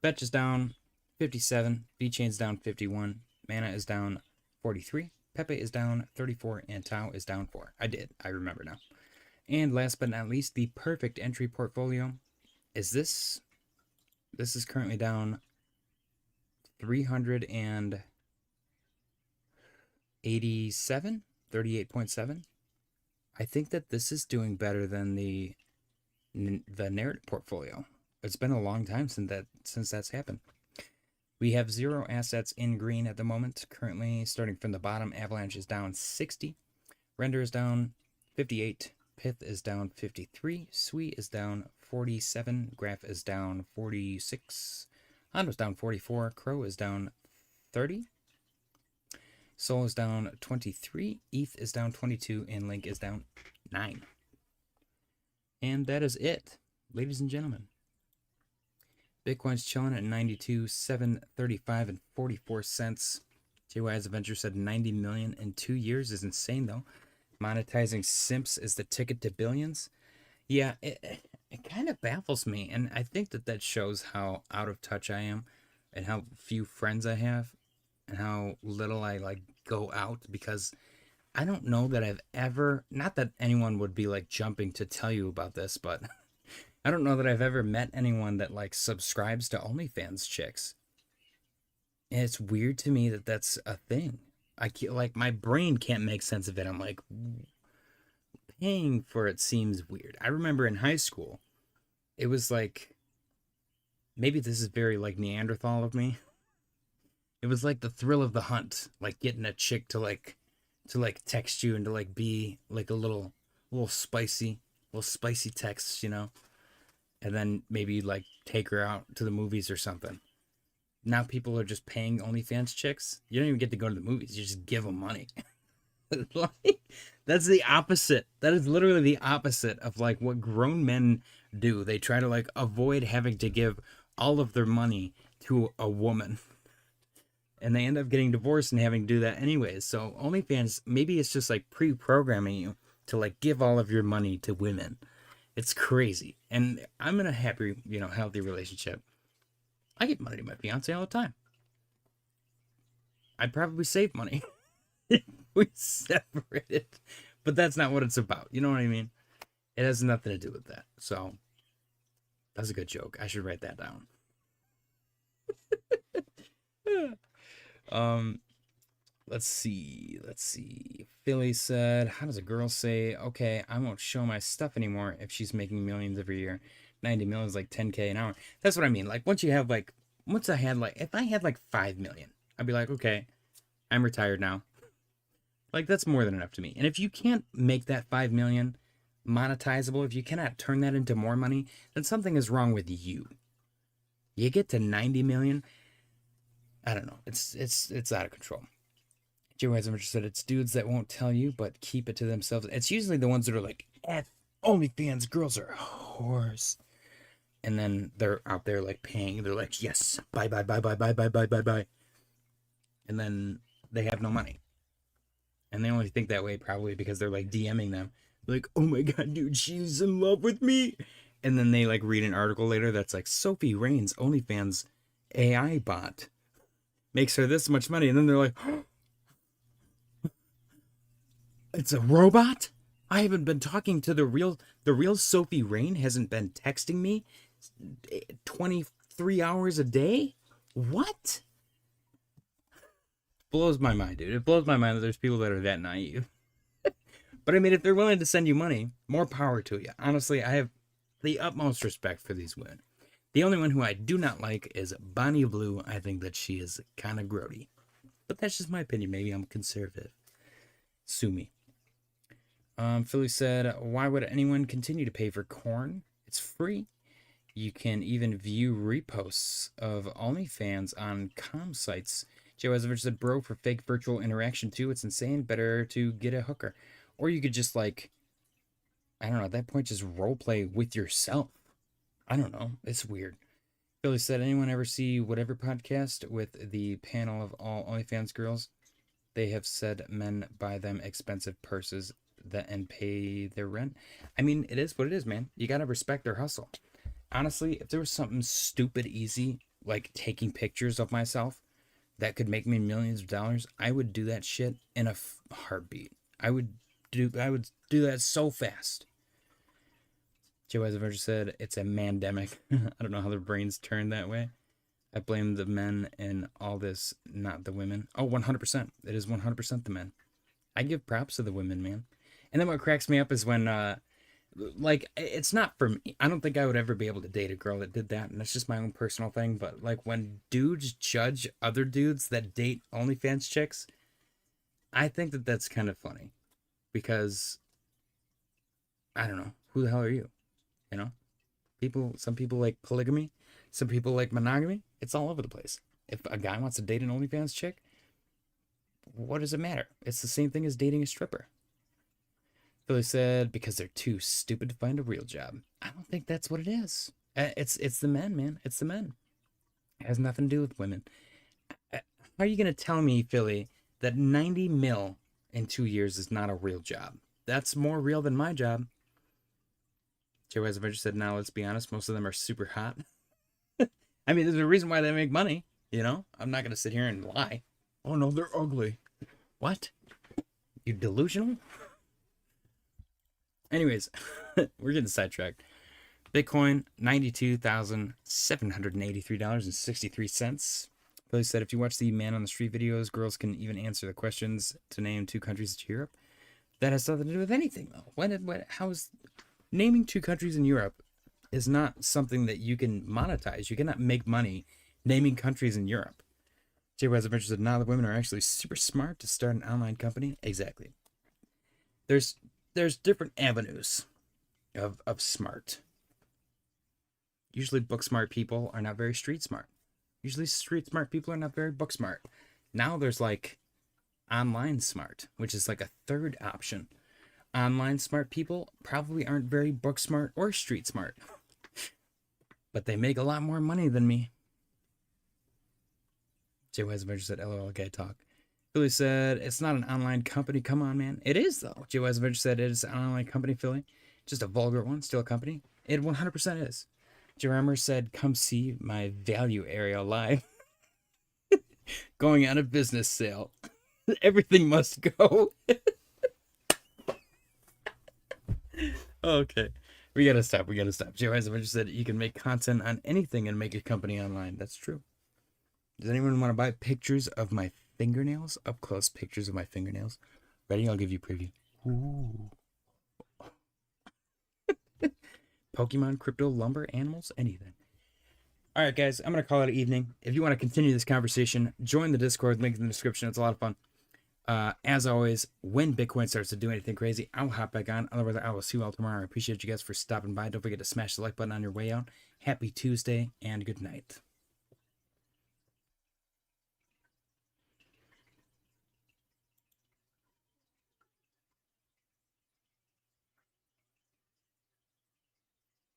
Fetch is down 57. V-Chain's down 51. Mana is down 43. Pepe is down 34. And Tau is down 4. I remember now. And last but not least, the perfect entry portfolio is this. This is currently down 387, 38.7. I think that this is doing better than the narrative portfolio. It's been a long time since that's happened. We have 0 assets in green at the moment. Currently, starting from the bottom, Avalanche is down 60. Render is down 58. Pith is down 53. Sui is down 47. Graph is down 46. Hondo's down 44. Crow is down 30. Sol is down 23. ETH is down 22. And Link is down 9. And that is it, ladies and gentlemen. Bitcoin's chilling at 92,735 and 44 cents. JY's Adventure said 90 million in 2 years is insane, though. Monetizing simps is the ticket to billions. Yeah, it kind of baffles me, and I think that shows how out of touch I am and how few friends I have and how little I like go out, because I don't know that I've ever, not that anyone would be like jumping to tell you about this, but I don't know that I've ever met anyone that like subscribes to OnlyFans chicks. And it's weird to me that that's a thing. I can't, like, my brain can't make sense of it. I'm like, paying for it seems weird. I remember in high school, it was like, maybe this is very like Neanderthal of me. It was like the thrill of the hunt, like getting a chick to text you and to like be like a little spicy text, you know, and then maybe like take her out to the movies or something. Now people are just paying OnlyFans chicks. You don't even get to go to the movies. You just give them money. Like, that's the opposite. That is literally the opposite of like what grown men do. They try to like avoid having to give all of their money to a woman. And they end up getting divorced and having to do that anyways. So OnlyFans, maybe it's just like pre-programming you to like give all of your money to women. It's crazy. And I'm in a happy, healthy relationship. I give money to my fiance all the time. I'd probably save money if we separated. But that's not what it's about. You know what I mean? It has nothing to do with that. So, that's a good joke. I should write that down. Let's see. Philly said, how does a girl say, okay, I won't show my stuff anymore if she's making millions every year? 90 million is like 10K an hour. That's what I mean. Like, if I had like 5 million, I'd be like, okay, I'm retired now. Like, that's more than enough to me. And if you can't make that 5 million monetizable, if you cannot turn that into more money, then something is wrong with you. You get to 90 million, I don't know. It's out of control. Joe Heisenberg said it's dudes that won't tell you but keep it to themselves. It's usually the ones that are like, OnlyFans girls are whores. And then they're out there like paying. They're like, yes, bye, bye, bye, bye, bye, bye, bye, bye, bye. And then they have no money. And they only think that way probably because they're like DMing them. Like, oh my God, dude, she's in love with me. And then they like read an article later that's like, Sophie Rain's OnlyFans AI bot makes her this much money. And then they're like, oh, it's a robot? I haven't been talking to the real Sophie Rain hasn't been texting me 23 hours a day? What? Blows my mind, dude. It blows my mind that there's people that are that naive. But I mean, if they're willing to send you money, more power to you. Honestly, I have the utmost respect for these women. The only one who I do not like is Bonnie Blue. I think that she is kind of grody. But that's just my opinion. Maybe I'm conservative. Sue me. Philly said, why would anyone continue to pay for corn? It's free. You can even view reposts of OnlyFans on comm sites. Joe Esovich said, bro, for fake virtual interaction too. It's insane. Better to get a hooker. Or you could just like, I don't know, at that point just roleplay with yourself. I don't know. It's weird. Philly said, anyone ever see whatever podcast with the panel of all OnlyFans girls? They have said men buy them expensive purses and pay their rent. I mean, it is what it is, man. You gotta respect their hustle. Honestly, if there was something stupid easy, like taking pictures of myself, that could make me millions of dollars, I would do that shit in a heartbeat. I would do that so fast. Joe Eisenberg said, it's a mandemic. I don't know how their brains turn that way. I blame the men in all this, not the women. Oh, 100%. It is 100% the men. I give props to the women, man. And then what cracks me up is when, like, it's not for me. I don't think I would ever be able to date a girl that did that. And that's just my own personal thing. But, like, when dudes judge other dudes that date OnlyFans chicks, I think that that's kind of funny. Because, I don't know. Who the hell are you? You know? Some people like polygamy. Some people like monogamy. It's all over the place. If a guy wants to date an OnlyFans chick, what does it matter? It's the same thing as dating a stripper. Philly said, because they're too stupid to find a real job. I don't think that's what it is. It's the men, man. It's the men. It has nothing to do with women. How are you going to tell me, Philly, that 90 mil in 2 years is not a real job? That's more real than my job. Joe Eisenberg said, now let's be honest, most of them are super hot. I mean, there's a reason why they make money, you know? I'm not going to sit here and lie. Oh, no, they're ugly. What? You delusional? Anyways, we're getting sidetracked. Bitcoin, $92,783.63. Billy said, if you watch the Man on the Street videos, girls can even answer the questions to name 2 countries to Europe. That has nothing to do with anything, though. How is naming 2 countries in Europe is not something that you can monetize. You cannot make money naming countries in Europe. Jay Westerberg said, now the women are actually super smart to start an online company. Exactly. There's different avenues of smart. Usually book smart people are not very street smart. Usually street smart people are not very book smart. Now there's like online smart, which is like a third option. Online smart people probably aren't very book smart or street smart. But they make a lot more money than me. Jay Weisberger said, LOL, gay talk. Philly said, it's not an online company. Come on, man. It is, though. Jay Weisberger said, it is an online company, Philly. Just a vulgar one, still a company. It 100% is. Jeremiah said, come see my value area live. Going on a business sale. Everything must go. Okay. We gotta stop. Jay Weisberger said, you can make content on anything and make a company online. That's true. Does anyone want to buy pictures of my fingernails? Up close pictures of my fingernails. Ready? I'll give you a preview. Ooh. Pokemon, crypto, lumber, animals, anything. All right, guys. I'm going to call it an evening. If you want to continue this conversation, join the Discord. Link in the description. It's a lot of fun. As always, when Bitcoin starts to do anything crazy, I'll hop back on. Otherwise, I will see you all tomorrow. I appreciate you guys for stopping by. Don't forget to smash the like button on your way out. Happy Tuesday and good night.